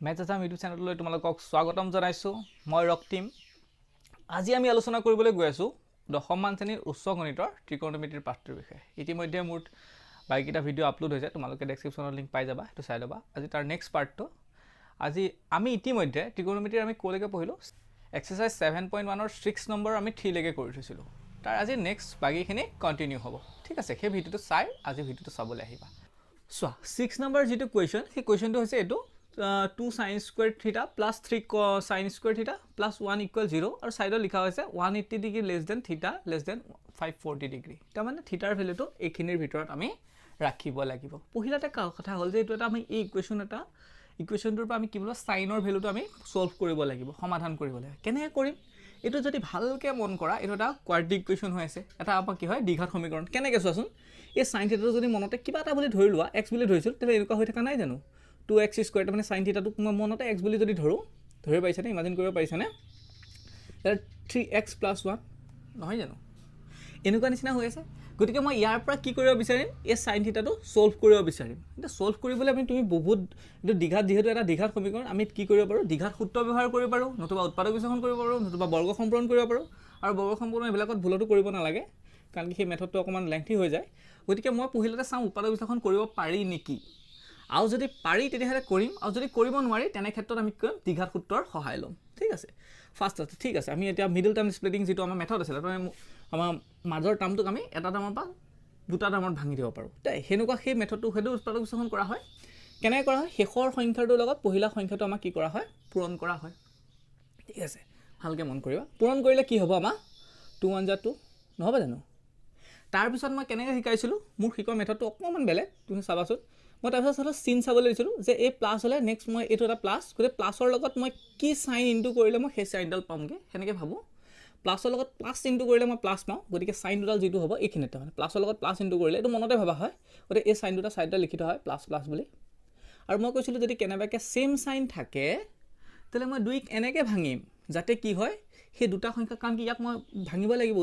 Maths Assam YouTube চেনেললৈ তোমালোকক স্বাগতম জনাইছোঁ। মই ৰক্তিম। আজি আমি আলোচনা কৰিবলৈ গৈ আছোঁ দশমমান শ্ৰেণীৰ উচ্চ গণিতৰ ত্ৰিকোণমিতিৰ পাঠটোৰ বিষয়ে। ইতিমধ্যে মোৰ বাকীকেইটা ভিডিঅ' আপলোড হৈছে, তোমালোকে ডেছক্ৰিপশ্যনৰ লিংক পাই যাবা, সেইটো চাই ল'বা। আজি তাৰ নেক্সট পাৰ্টটো। আজি আমি ইতিমধ্যে ত্ৰিকোণমিতিৰ আমি ক'লৈকে পঢ়িলোঁ, এক্সাৰচাইজ 7.1ৰ 6 নম্বৰ আমি 3লৈকে কৰি থৈছিলোঁ। তাৰ আজি নেক্সট বাকীখিনি কণ্টিনিউ হ'ব। ঠিক আছে, সেই ভিডিঅ'টো চাই আজি ভিডিঅ'টো চাবলৈ আহিবা। চোৱা, 6 নম্বৰ যিটো কুৱেশ্যন, সেই কুৱেশ্যনটো হৈছে এইটো 2 sin squared theta plus 3 sin squared theta plus 1 equal 0 আৰু ছাইডত লিখা হৈছে 180 ডিগ্ৰী লেছ দেন থিটা লেছ দেন 540 ডিগ্ৰী। তাৰমানে থিটাৰ ভেলুটো এইখিনিৰ ভিতৰত আমি ৰাখিব লাগিব। পহিলাতে কথা হ'ল যে এইটো এটা আমি এই ইকুৱেশ্যনটোৰ পৰা আমি কি বোলো চাইনৰ ভেলুটো আমি ছল্ভ কৰিব লাগিব, সমাধান কৰিব লাগিব। কেনেকৈ কৰিম? এইটো যদি ভালকৈ মন কৰা, এইটো এটা কোৱাড্ৰেটিক ইকুৱেশ্যন হৈ আছে, এটা আমাৰ কি হয় দ্বিঘাত সমীকৰণ। কেনেকৈ চোৱাচোন, এই চাইন থিটাটো যদি মনতে কিবা এটা বুলি ধৰি লোৱা, এক্স বুলি ধৰিছোঁ, তেতিয়াহ'লে এনেকুৱা হৈ থকা নাই জানো 2x স্কুৱেৰ, তাৰমানে চাইন থিটাটোক মই মনতে এক্স বুলি যদি ধৰোঁ, ধৰিব পাৰিছানে, ইমাজিন কৰিব পাৰিছানে? 3x + 1 নহয় জানো? এনেকুৱা নিচিনা হৈ আছে। গতিকে মই ইয়াৰ পৰা কি কৰিব বিচাৰিম, এই চাইন থিটাটো ছল্ভ কৰিব বিচাৰিম। এতিয়া ছল্ভ কৰিবলৈ তুমি বহুত এইটো দীঘাত, যিহেতু এটা দীঘাত সমীকৰণ, আমি কি কৰিব পাৰোঁ, দীঘাত সূত্ৰ ব্যৱহাৰ কৰিব পাৰোঁ, নতুবা উৎপাদক বিশ্লেষণ কৰিব পাৰোঁ, নতুবা বৰ্গ সম্পূৰণ কৰিব পাৰোঁ। আৰু বৰ্গ সম্পূৰণ এইবিলাকত ভুলতো কৰিব নালাগে, কাৰণ কি সেই মেথডটো অকণমান লেংথি হৈ যায়। গতিকে মই পহিলাতে চাওঁ উৎপাদক বিশ্লেষণ কৰিব পাৰি নেকি, আৰু যদি পাৰি তেতিয়াহ'লে কৰিম, আৰু যদি কৰিব নোৱাৰি তেনে ক্ষেত্ৰত আমি কৰিম দীঘাত সূত্ৰৰ সহায় ল'ম। ঠিক আছে, ফাৰ্ষ্ট আছে। ঠিক আছে, আমি এতিয়া মিডল টাৰ্ম স্প্লিটিং যিটো আমাৰ মেথড আছিলে, আমাৰ মাজৰ টাৰ্মটোক আমি এটা টাৰ্মৰ পৰা দুটা টাৰ্মত ভাঙি দিব পাৰোঁ। সেনেকুৱা সেই মেথডটো সেইটো উৎপাদক বিশ্লেষণ কৰা হয়। কেনেকৈ কৰা হয়, শেষৰ সংখ্যাটোৰ লগত পহিলা সংখ্যাটো আমাক কি কৰা হয়, পূৰণ কৰা হয়। ঠিক আছে, ভালকৈ মন কৰিবা। পূৰণ কৰিলে কি হ'ব, আমাৰ 2 × 1 = 2 নহ'ব জানো? তাৰপিছত মই কেনেকৈ শিকাইছিলোঁ, মোৰ শিকোৱা মেথডটো অকণমান বেলেগ, তুমি চাবাচোন। মই তাৰপিছত চালোঁ চিন চাবলৈ দিছিলোঁ যে এই প্লাছ হ'লে নেক্সট মই এইটো এটা প্লাছ, গতিকে প্লাছৰ লগত মই কি চাইন ইনটু কৰিলে মই সেই চাইনডাল পামগৈ, সেনেকৈ ভাবোঁ। প্লাছৰ লগত প্লাছ ইনটু কৰিলে মই প্লাছ পাওঁ, গতিকে চাইন দুডাল যিটো হ'ব এইখিনিতে, মানে প্লাছৰ লগত প্লাছ ইনটু কৰিলে এইটো মনতে ভাবা হয়, গতিকে এই চাইন দুটা চাইডডাল লিখি থোৱা হয় প্লাছ প্লাছ বুলি। আৰু মই কৈছিলোঁ যদি কেনেবাকৈ ছেইম চাইন থাকে তেতিয়াহ'লে মই 2ক এনেকৈ ভাঙিম যাতে কি হয়, সেই দুটা সংখ্যা, কাৰণ কি ইয়াক মই ভাঙিব লাগিব,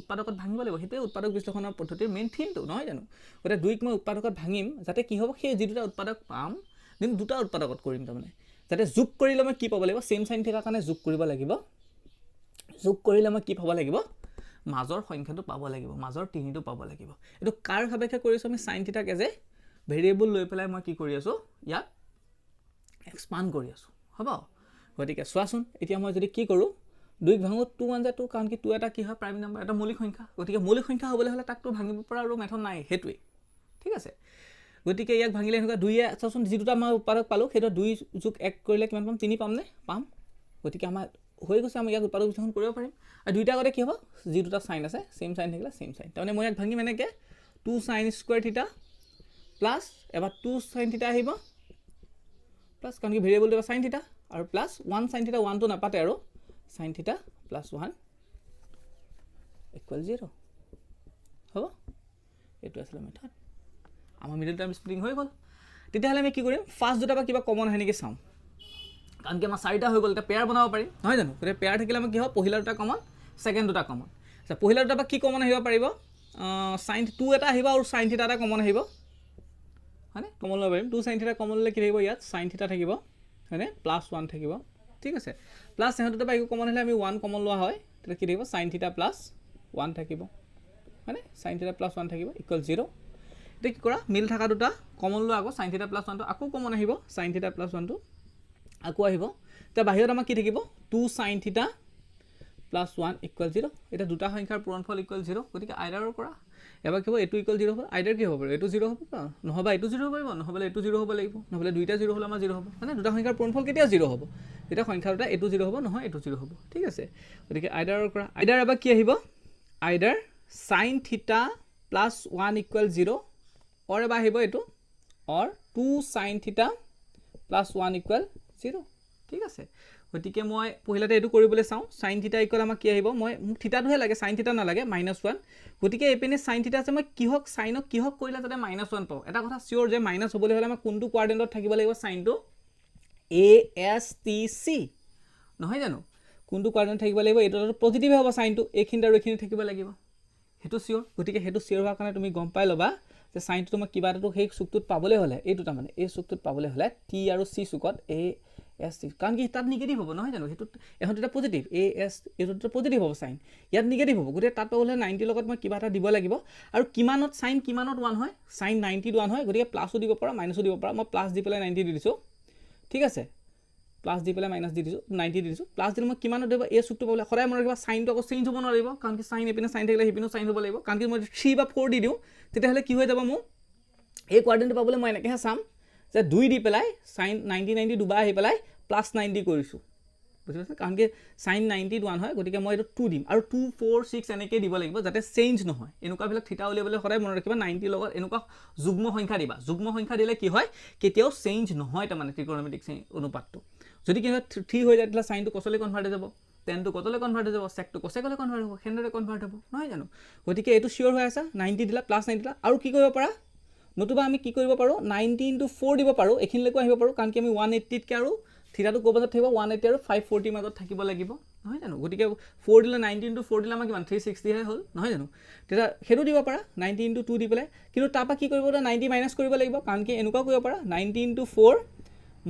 উৎপাদকত ভাঙিব লাগিব, সেইটোৱে উৎপাদক বিশ্লেষণৰ পদ্ধতিৰ মেইন থিমটো নহয় জানো? গতিকে 2ক মই উৎপাদকত ভাঙিম যাতে কি হ'ব, সেই যি দুটা উৎপাদক পাম কিন্তু দুটা উৎপাদকত কৰিম, তাৰমানে যাতে যোগ কৰিলে মই কি পাব লাগিব, ছেইম চাইন থকাৰ কাৰণে যোগ কৰিব লাগিব। যোগ কৰিলে মই কি পাব লাগিব, মাজৰ সংখ্যাটো পাব লাগিব, মাজৰ তিনিটো পাব লাগিব। এইটো কাৰ সাপেক্ষে কৰিছোঁ, আমি চাইন থিটাক এজ এ ভেৰিয়েবল লৈ পেলাই মই কি কৰি আছোঁ, ইয়াক এক্সপাণ্ড কৰি আছোঁ। হ'ব, গতিকে চোৱাচোন এতিয়া মই যদি কি কৰোঁ, 2ক ভাঙোঁ 2 × 1 = 2, কাৰণ কি 2 এটা কি হয়, প্ৰাইম নম্বৰ, এটা মৌলিক সংখ্যা। গতিকে মৌলিক সংখ্যা হ'বলৈ হ'লে তাকতো ভাঙিব পৰা আৰু মেথড নাই, সেইটোৱেই। ঠিক আছে, গতিকে ইয়াক ভাঙিলে এনেকুৱা 2য়ে চাওঁচোন, যি দুটা মই উৎপাদক পালোঁ সেইটো 2 + 1 কৰিলে কিমান পাম, 3 পামনে? পাম। গতিকে আমাৰ হৈ গৈছে, আমি ইয়াক উৎপাদক বিশ্লেষণ কৰিব পাৰিম। আৰু দুইটা আগতে কি হ'ব, যি দুটা চাইন আছে ছেইম চাইন থাকিলে ছেইম চাইন, তাৰমানে মই ইয়াক ভাঙিম এনেকৈ 2 sin square theta প্লাছ এবাৰ 2 sin theta আহিব প্লাছ, কাৰণ কি ভেৰিয়েবলটো এবাৰ চাইন থিটা, আৰু প্লাছ 1 sin theta, 1টো নাপাতে আৰু sin theta + 1 = 0 হ'ব। এইটো আছিলে মেথড, আমাৰ মিডল টাৰ্ম স্প্লিটিং হৈ গ'ল। তেতিয়াহ'লে আমি কি কৰিম, ফাৰ্ষ্ট দুটাৰ পৰা কিবা কমন হয় নেকি চাওঁ, কাৰণ কি আমাৰ 4টা হৈ গ'ল, এতিয়া পেয়াৰ বনাব পাৰিম নহয় জানো? গতিকে পেয়াৰ থাকিলে আমাৰ কি হ'ব, পহিলা দুটা কমন, ছেকেণ্ড দুটা কমন। পহিলা দুটাৰ পৰা কি কমন আহিব পাৰিব, sin 2 এটা আহিব আৰু sin theta এটা কমন আহিব, হয়নে? কমন ল'ব পাৰিম। 2 sin theta কমন ল'লে কি থাকিব, ইয়াত sin theta থাকিব, হয়নে? +1 থাকিব। ঠিক আছে, প্লাছ সিহঁত দুটাৰ পৰা একো কমন আহিলে আমি 1 কমন লোৱা হয়, তেতিয়া কি থাকিব, sin theta + 1 থাকিব, হয়নে? sin theta + 1 থাকিব = 0। এতিয়া কি কৰা, মিল থকা দুটা কমন লোৱা, আকৌ sin theta + 1টো আকৌ কমন আহিব, sin theta + 1টো আকৌ আহিব। এতিয়া বাহিৰত আমাৰ কি থাকিব, 2 sin theta + 1 = 0। এতিয়া দুটা সংখ্যাৰ পূৰণফল = 0, গতিকে আইডাৰৰ পৰা এবাৰ কি হ'ব, এইটো = 0 হ'ব, আইডাৰ কি হ'ব পাৰিব, এইটো 0 হ'ব, নহ'বা এইটো 0 হ'ব পাৰিব, নহ'লে এইটো 0 হ'ব লাগিব, নহ'লে দুইটা 0 হ'লে আমাৰ 0 হ'ব। মানে দুটা সংখ্যাৰ পূৰণফল কেতিয়া 0 হ'ব, তেতিয়া সংখ্যা দুটা এইটো 0 হ'ব, নহয় এইটো 0 হ'ব। ঠিক আছে, গতিকে আইডাৰৰ পৰা আইডাৰ এবাৰ কি আহিব, আইডাৰ sin theta + 1 = 0, অৰ এবাৰ আহিব এইটো, অৰ 2 sin theta + 1 = 0। ঠিক আছে, গতিকে মই পহিলাতে এইটো কৰিবলৈ চাওঁ, sin theta = আমাক কি আহিব, মই মোক থিটাটোহে লাগে, sin theta নালাগে, -1। গতিকে এইপিনে sin theta আছে, মই কিহক চাইনক কিহক কৰিলে যাতে -1 পাওঁ। এটা কথা চিয়'ৰ যে মাইনাছ হ'বলৈ হ'লে আমাৰ কোনটো কোৱাড্ৰেণ্টত থাকিব লাগিব, চাইনটো ASTC নহয় জানো? কোনটো কোৱাড্ৰেণ্টত থাকিব লাগিব, এইটো পজিটিভে হ'ব চাইনটো, এইখিনিত আৰু এইখিনি থাকিব লাগিব, সেইটো চিয়'ৰ। গতিকে সেইটো চিয়'ৰ হোৱাৰ কাৰণে তুমি গম পাই ল'বা যে চাইনটো তোমাক কিবা এটাটো সেই চুকটোত পাবলৈ হ'লে, এইটো তাৰমানে এই চুকটোত পাবলৈ হ'লে T আৰু C চুকত এছ টি, কাৰণ কি তাত নিগেটিভ হ'ব নহয় জানো, সেইটোত এখন এটা পজিটিভ এ এছ, এইটোত পজিটিভ হ'ব চাইন, ইয়াত নিগেটিভ হ'ব, গতিকে তাত পাবলৈ 90 লগত মই কিবা এটা দিব লাগিব, আৰু কিমানত চাইন কিমানত 1 হয়, চাইন 90 1 হয়, গতিকে প্লাছো দিব পাৰা মাইনাছো দিব পাৰা, মই প্লাছ দি পেলাই 90 দি দিছোঁ, ঠিক আছে, প্লাছ দি পেলাই মাইনাছ দি দিছোঁ 90 দি দিছোঁ, প্লাছ দিলে মই কিমানত দিব এই চুকটো পাবলৈ সদায় মনত ৰাখিবা চাইনটো আকৌ চেঞ্জ হ'ব নোৱাৰিব, কাৰণ কি চাইন এইপিনে চাইন থাকিলে সিপিনেও চাইন হ'ব লাগিব, কাৰণ কি মই 3 বা 4 দি দিওঁ তেতিয়াহ'লে কি হৈ যাব মোৰ এই কোৱাড্ৰেণ্টটো পাবলৈ মই এনেকৈহে চাম যে 2 দি পেলাই চাইন 90 দুবাৰ আহি পেলাই প্লাছ 90 কৰিছোঁ, বুজি পাইছে, কাৰণ কি চাইন 90 1 হয়, গতিকে মই এইটো 2 দিম, আৰু 2 4 6 এনেকৈ দিব লাগিব যাতে চেঞ্জ নহয়, এনেকুৱাবিলাক থিতা উলিয়াবলৈ সদায় মনত ৰাখিবা 90 লগত এনেকুৱা যুগ্ম সংখ্যা দিবা, যুগ্ম সংখ্যা দিলে কি হয় কেতিয়াও চেঞ্জ নহয়, তাৰমানে ত্ৰিকোণমিতিক অনুপাতটো, যদি কি হয় 3 হৈ যায় তেতিয়াহ'লে চাইনটো কচলৈ কনভাৰ্ট হৈ যাব, টেনটো কটলৈ কনভাৰ্ট হৈ যাব, চেকটো কচেকলৈ কনভাৰ্ট হ'ব, সেনেদৰে কনভাৰ্ট হ'ব নহয় জানো, গতিকে এইটো চিয়'ৰ হৈ আছে 90 দিলা প্লাছ 90 দিলা, আৰু কি কৰিব পাৰা নতুবা আমি কি কৰিব পাৰোঁ 90 × 4 দিব পাৰোঁ, এইখিনিলৈকে আহিব পাৰোঁ, কাৰণ কি আমি 180তকৈ আৰু থিতাটো ক'ৰ মাজত থাকিব 180 আৰু 540 মাজত থাকিব লাগিব নহয় জানো, গতিকে 4 দিলে 90 × 4 দিলে আমাৰ কিমান 360হে হ'ল নহয় জানো, তেতিয়া সেইটো দিব পাৰা 90 × 2 দি পেলাই, কিন্তু তাৰপৰা কি কৰিব 90 মাইনাছ কৰিব লাগিব, কাৰণ কি এনেকুৱাও কৰিব পাৰা 90 × 4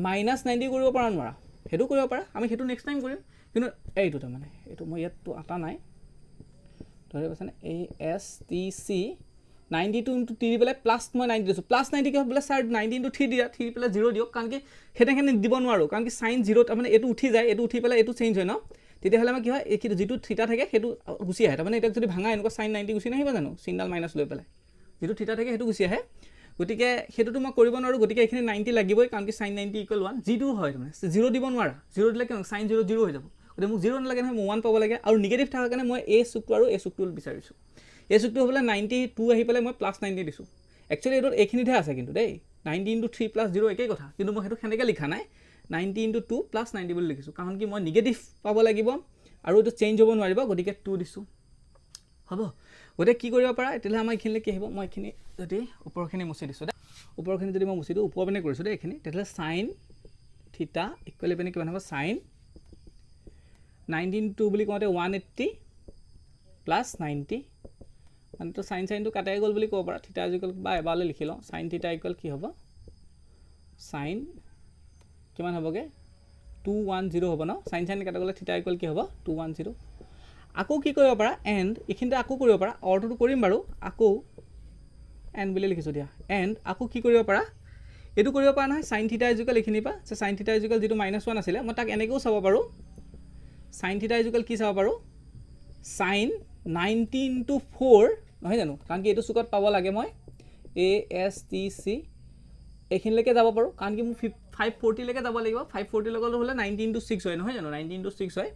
-90 কৰিব পাৰা নোৱাৰা, সেইটো কৰিব পাৰা, আমি সেইটো নেক্সট টাইম কৰিম, কিন্তু এইটো তাৰমানে এইটো মই ইয়াততো আটা নাই ধৰি পাইছেনে, ASTC 92 × 3 দি পেলাই প্লাছ মই 90 দিছোঁ, প্লাছ 90 কি হ'ল বোলে ছাৰ 90 × 3 দিয়া, 3 পেলাই 0 দিয়ক, কাৰণ কি সেইখিনি দিব নোৱাৰোঁ, কাৰণ কি চাইন 0 তাৰমানে এইটো উঠি যায়, এইটো উঠি পেলাই এইটো চেঞ্জ হয় ন, তেতিয়াহ'লে আমাৰ কি হয় এইটো যিটো থিতা থাকে সেইটো গুচি আহে, তাৰমানে এতিয়া যদি ভাঙা এনেকুৱা চাইন 90 গুচি নাহিব জানো, চিনডাল মাইনাছ লৈ পেলাই যিটো থিতা থাকে সেইটো গুচি আহে, গতিকে সেইটোতো মই কৰিব নোৱাৰোঁ, গতিকে এইখিনি 90 লাগিবই, কাৰণ কি চাইন 90 = 1 যিটো হয় তাৰমানে 0 দিব নোৱাৰা, 0 দিলে কিয় চাইন 0 0 হৈ যাব, গতিকে মোক 0 নালাগে নহয়, মোক 1 পাব লাগে, আৰু নিগেটিভ থকাৰ কাৰণে মই এই চুকটো আৰু এই চুকটো বিচাৰিছোঁ, এই চুকটো হ'বলৈ 92 আহি পেলাই মই প্লাছ 90 দিছোঁ, একচুৱেলি এইটোত এইখিনিতহে আছে কিন্তু দেই 90 × 3 + 0 একেই কথা, কিন্তু মই সেইটো সেনেকৈ লিখা নাই 90 × 2 + 90 বুলি লিখিছোঁ, কাৰণ কি মই নিগেটিভ পাব লাগিব আৰু এইটো চেঞ্জ হ'ব নোৱাৰিব, গতিকে 2 দিছোঁ হ'ব, গতিকে কি কৰিব পাৰা তেতিয়াহ'লে আমাৰ এইখিনিলৈ কি আহিব, মই এইখিনি যদি ওপৰখিনি মুচি দিছোঁ দেই, ওপৰখিনি যদি মই মুচি দিওঁ ওপৰ পিনে কৰিছোঁ দেই এইখিনি, তেতিয়াহ'লে চাইন থিতা ইকুৱেল পিনে কিমান হ'ব চাইন 90 × 2 বুলি কওঁতে 180 + 90, মানে তো চাইনটো কাটাই গ'ল বুলি ক'ব পাৰা, থিতা ইকুৱেল বা এবাৰলৈ লিখি লওঁ, চাইন থিতা ইকুৱেল কি হ'ব চাইন কিমান হ'বগৈ 210 হ'ব ন, চাইন কাটা গ'লে থিতা ইকুৱেল কি হ'ব 210, আকৌ কি কৰিব পাৰা এণ্ড, এইখিনিতে আকৌ কৰিব পাৰা, অৰটোতো কৰিম বাৰু, আকৌ এণ্ড বুলি লিখিছোঁ দিয়া, এণ্ড আকৌ কি কৰিব পাৰা এইটো কৰিব পৰা নহয়, চাইন থিতা ইকুৱেল এইখিনিৰ পৰা চাইন থিতা ইকুৱেল যিটো -1 আছিলে মই তাক এনেকৈও চাব পাৰোঁ, চাইন থিতা ইকুৱেল কি চাব পাৰোঁ চাইন 90 × 4 নহয় জানো, কাৰণ কি এইটো চুকত পাব লাগে মই ASTC এইখিনিলৈকে যাব পাৰোঁ, কাৰণ কি মোক 540লৈকে যাব লাগিব, 540 লগত হ'লে 90 × 6 হয় নহয় জানো, 90 × 6 হয়,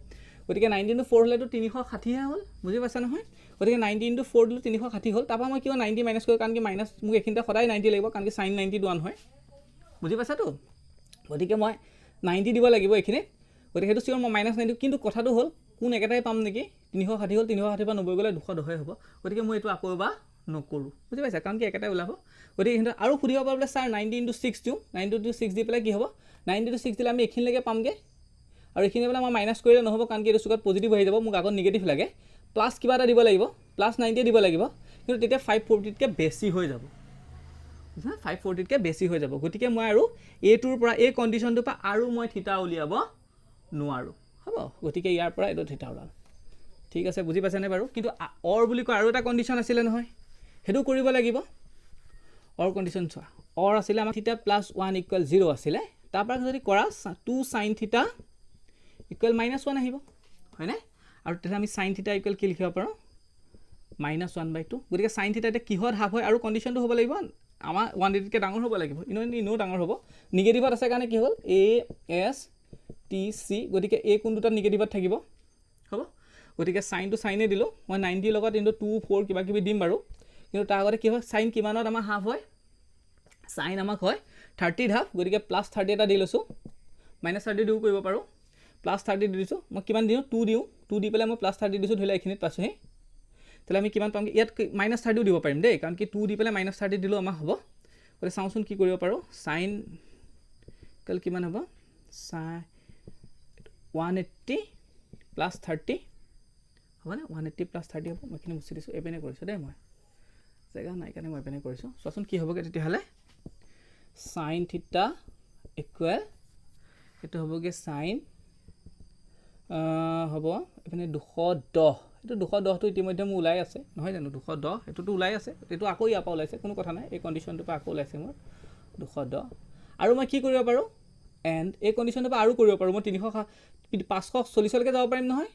গতিকে 90 × 4 হ'লেতো 360হে হ'ল, বুজি পাইছা নহয়, গতিকে 90 × 4 দিলোঁ 360 হ'ল, তাৰপৰা মই কিয় 90 মাইনাছ কৰোঁ, কাৰণ কি মাইনাছ মোক এইখিনিতে সদায় 90 লাগিব, কাৰণ কি চাইন 90 1 হয়, বুজি পাইছাতো, গতিকে মই 90 দিব লাগিব এইখিনিত, গতিকে সেইটো চিয়'ৰ মই -90, কিন্তু কথাটো হ'ল কোন একেটাই পাম নেকি, 360 হ'ল, 360 পৰা 90 গ'লে 210 হ'ব, গতিকে মই এইটো আকৌ এবাৰ নকৰোঁ, বুজি পাইছা, কাৰণ কি একেটাই ওলাব, গতিকে কিন্তু আৰু সুধিব পাৰোঁ বোলে ছাৰ 90 × 6 দিওঁ, 90 × 6 দি পেলাই কি হ'ব 90 × 6 দিলে আমি এইখিনিলৈকে পামগৈ, আৰু এইখিনি পেলাই মই মাইনাছ কৰিলে নহ'ব, কাৰণ কি এইটো চুকত পজিটিভ আহি যাব, মোক আগত নিগেটিভ লাগে, প্লাছ কিবা এটা দিব লাগিব, প্লাছ 90 দিব লাগিব, কিন্তু তেতিয়া 540তকৈ বেছি হৈ যাব, 540তকৈ বেছি হৈ যাব, গতিকে মই আৰু এইটোৰ পৰা এই কণ্ডিশ্যনটোৰ পৰা আৰু মই থিতা উলিয়াব নোৱাৰোঁ হ'ব, গতিকে ইয়াৰ পৰা এইটো থিতা ওলাল, ঠিক আছে বুজি পাইছেনে বাৰু, কিন্তু অৰ বুলি কয় আৰু এটা কণ্ডিশ্যন আছিলে নহয়, সেইটো কৰিব লাগিব, অৰ কণ্ডিশ্যন চোৱা, অৰ আছিলে আমাৰ থিতা +1 = 0 আছিলে, তাৰপৰা যদি কৰা 2 sin θ = -1 আহিব হয়নে, আৰু তেতিয়া আমি sin θ = কি লিখিব পাৰোঁ -1/2, গতিকে sin θ এতিয়া কিহত হাফ হয়, আৰু কণ্ডিশ্যনটো হ'ব লাগিব আমাৰ 180তকৈ ডাঙৰ হ'ব লাগিব, এনেও ডাঙৰ হ'ব, নিগেটিভত আছে কাৰণে কি হ'ল ASTC, গতিকে এই কোন দুটা নিগেটিভত থাকিব হ'ব, গতিকে চাইনটো চাইনে দিলোঁ, মই 90 লগত কিন্তু 2 4 কিবা কিবি দিম বাৰু, কিন্তু তাৰ আগতে কি হয় চাইন কিমানত আমাৰ হাফ হয়, চাইন আমাক হয় 30ত হাফ, গতিকে +30 এটা দি লৈছোঁ, -30 দিও কৰিব পাৰোঁ, +30 দি দিছোঁ, মই কিমান দিওঁ 2 দিওঁ, 2 দি পেলাই মই +30 দিছোঁ, ধৰি লওক এইখিনিত পাইছোঁহি, তেতিয়াহ'লে আমি কিমান পামগৈ, ইয়াত -30ও দিব পাৰিম দেই, কাৰণ কি 2 দি পেলাই -30 দিলেও আমাৰ হ'ব, গতিকে চাওঁচোন কি কৰিব পাৰোঁ, চাইন কিমান হ'ব 180 + 30 হ'বনে, 180 + 30 হ'ব, মই এইখিনি মুচি দিছোঁ, এইপিনে কৰিছোঁ দেই, মই জেগা নাই কাৰণে মই এইপিনে কৰিছোঁ, চোৱাচোন কি হ'বগৈ তেতিয়াহ'লে চাইন থিতা ইকুৱেল এইটো হ'বগৈ চাইন হ'ব এইপিনে 210 এইটো 210টো ইতিমধ্যে মোৰ ওলাই আছে নহয় জানো 210 এইটোতো ওলাই আছে এইটো আকৌ ইয়াৰ পৰা ওলাইছে কোনো কথা নাই এই কণ্ডিশ্যনটোৰ পৰা আকৌ ওলাইছে মোৰ 210 আৰু মই কি কৰিব পাৰোঁ এণ্ড এই কণ্ডিশ্যনটোৰ পৰা আৰু কৰিব পাৰোঁ মই 540লৈকে যাব পাৰিম নহয়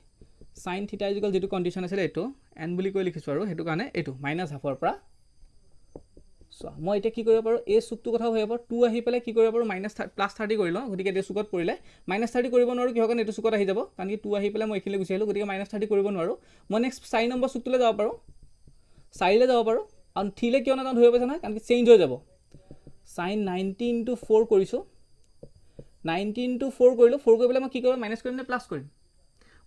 সাইন থিটা ইকুৱেল যেটো কন্ডিশন আছিল এটো n বুলি কৈ লিখিছো আৰু হেতু কাৰণে এটো -হাফৰ পৰা সো মই এটা কি কৰিব পাৰো এই সুকটো কথা হৈ যাব 2 আহি পেলে কি কৰিব পাৰো +30 কৰি লওঁ গতিকে এই সুকত পৰিলে -30 কৰিব নোৱাৰো কি হকন এটো সুকত আহি যাব কাৰণ কি 2 আহি পেলে মই এখিলে গুছি আহিলো গতিকে -30 কৰিব নোৱাৰো মই নেক্সট 4 নম্বৰ সুকটোলে যাব পাৰো 4 লে যাব পাৰো আৰু 3 লে কিয় না ধৰিব পাইছা না কাৰণ কি চেঞ্জ হৈ যাব sin 90 * 4 কৰিছো 19 * 4 কৰিলো 4 কৰি পেলে মই কি কৰিম মাইনাস কৰিম নে প্লাস কৰিম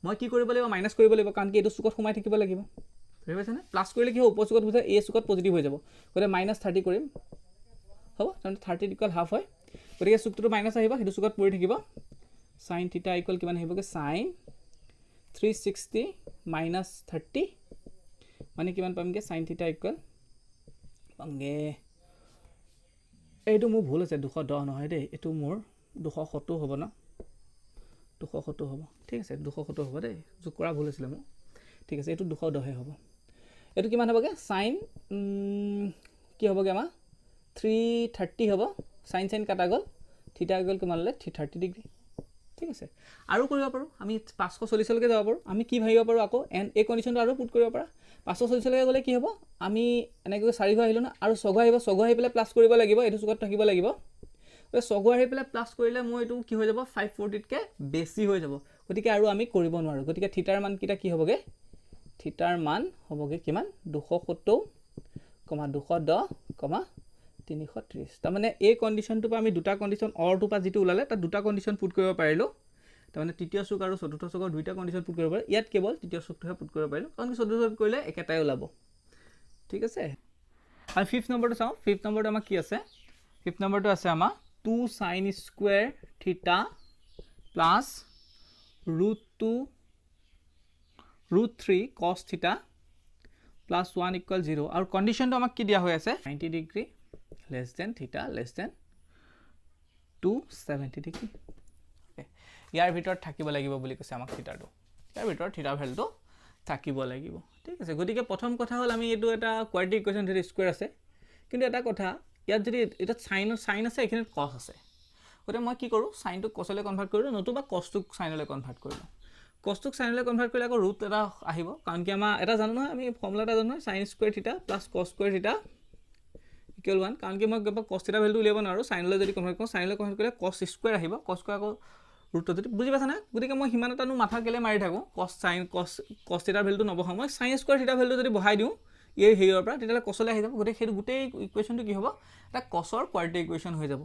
মই কি কৰিব লাগিব মাইনাস কৰিব লাগিব কাৰণ কি এটো সুকত সোমাই থাকিব লাগিব বুজি পাইছানে প্লাস কৰিলে কি হ'ব ওপৰ সুকত বুঝা এ সুকত পজিটিভ হৈ যাব গতে -30 কৰিম হ'ব কাৰণ 30 ইকুৱেল হাফ হয় গতিকে সুকটো মাইনাস আহিব হেতু সুকত পৰি থাকিব sin থিটা ইকুৱেল কিমান আহিবগে sin 360 - 30 মানে কিমান পামগে sin থিটা ইকুৱেল পামগে এইটো মোৰ ভুল আছে 210 নহয় দেই এটো মোৰ 270 হ'ব না 270 হ'ব ঠিক আছে 270 হ'ব দেই যোগ কৰা ভুল আছিল মোৰ ঠিক আছে এটো 210 হে হ'ব এটো কিমান হ'বগে sin কি হ'বগে আমা 330 হ'ব sin কাটা গল থিটা ইকুৱেল কিমান হলে 30 ডিগ্ৰী ঠিক আছে আৰু কৰিব পাৰো আমি 540 লৈকে যাব পাৰো আমি কি ভাবিব পাৰো আকৌ এন্ড এই কন্ডিশনটো আৰু পুট কৰিব পাৰা 540 লৈকে গলে কি হ'ব আমি এনেকৈ 4 হৈ আহিলো না আৰু 6 আহিব 6 আহি পেলে প্লাস কৰিব লাগিব এটো সুকত থাকিব লাগিব তো 6 আহি পেলে প্লাস কৰিলে মই এটো কি হৈ যাব 540 কে বেছি হৈ যাব গতিকে আৰু আমি কৰিব নোৱাৰো গতিকে থিটাৰ মান কিটা কি হ'বগে থিটাৰ মান হ'বগে কিমান 270, 210, 330 তাৰ মানে এই কন্ডিশনটো পা আমি দুটা কন্ডিশন অৰ টু পা যেটো ওলালে তা দুটা কন্ডিশন পুট কৰিব পাৰিলো তাৰ মানে তৃতীয় সুক আৰু চতুৰ্থ সুকৰ দুইটা কন্ডিশন পুট কৰিব পাৰি ইয়াত কেৱল তৃতীয় সুকটোহে পুট কৰিব পাৰিলো কাৰণ চতুৰ্থ সুক কৰিলে একেটাই ওলাব ঠিক আছে আৰু 5th নম্বৰটো চাও 5th নম্বৰটো আমাৰ কি আছে 5th নম্বৰটো আছে আমাৰ 2 sin square theta plus √3 cos theta plus 1 equal 0 আৰু কন্ডিশনটো আমাক কি দিয়া হৈ আছে 90 degree less than theta less than 270 degree ইয়াৰ ভিতৰত থাকিব লাগিব বুলি কৈছে আমাক থিটাটো ইয়াৰ ভিতৰত থিটা ভ্যালুটো থাকিব লাগিব ঠিক আছে গতিকে প্ৰথম কথা হল আমি এটো এটা কোৱাড্ৰেটিক ইকুৱেশ্যন ধৰি স্কয়াৰ আছে কিন্তু এটা কথা ইয়াত যদি এটা সাইন আছে এখানে cos আছে গতে মই কি কৰো সাইন টু cos লে কনভাৰ্ট কৰিলো নতুবা cos টু সাইন লে কনভাৰ্ট কৰিলো cos টু সাইন লে কনভাৰ্ট কৰিলে আকৌ ৰুট এটা আহিব কাৰণ কি আমাৰ এটা জানো নহয় আমি ফৰ্মুলা এটা জানো sin স্কয়াৰ থিটা প্লাস cos স্কয়াৰ থিটা ইকুৱেল 1 কাৰণ কি মই cos থিটা ভ্যালুটো উলিয়াব নোৱাৰো সাইন লে যদি কনভাৰ্ট কৰো সাইন লে কনভাৰ্ট কৰিলে cos স্কয়াৰ আহিব cos স্কয়াৰ আকৌ ৰুট যদি বুজি পাছা না গতিকে মই হিমান এটা মাথা কেলে মাৰি থাকো cos থিটাৰ ভ্যালুটো নবহাও মই sin স্কয়াৰ থিটা ভ্যালুটো যদি বহাই দিও এই হেৰিৰ পৰা তেতিয়ালে cos লে আহি যাব গতিকে হেতু গুটেই ইকুৱেশ্যনটো কি হ'ব এটা cosৰ কোৱাড্ৰেটিক ইকুৱেশ্যন হৈ যাব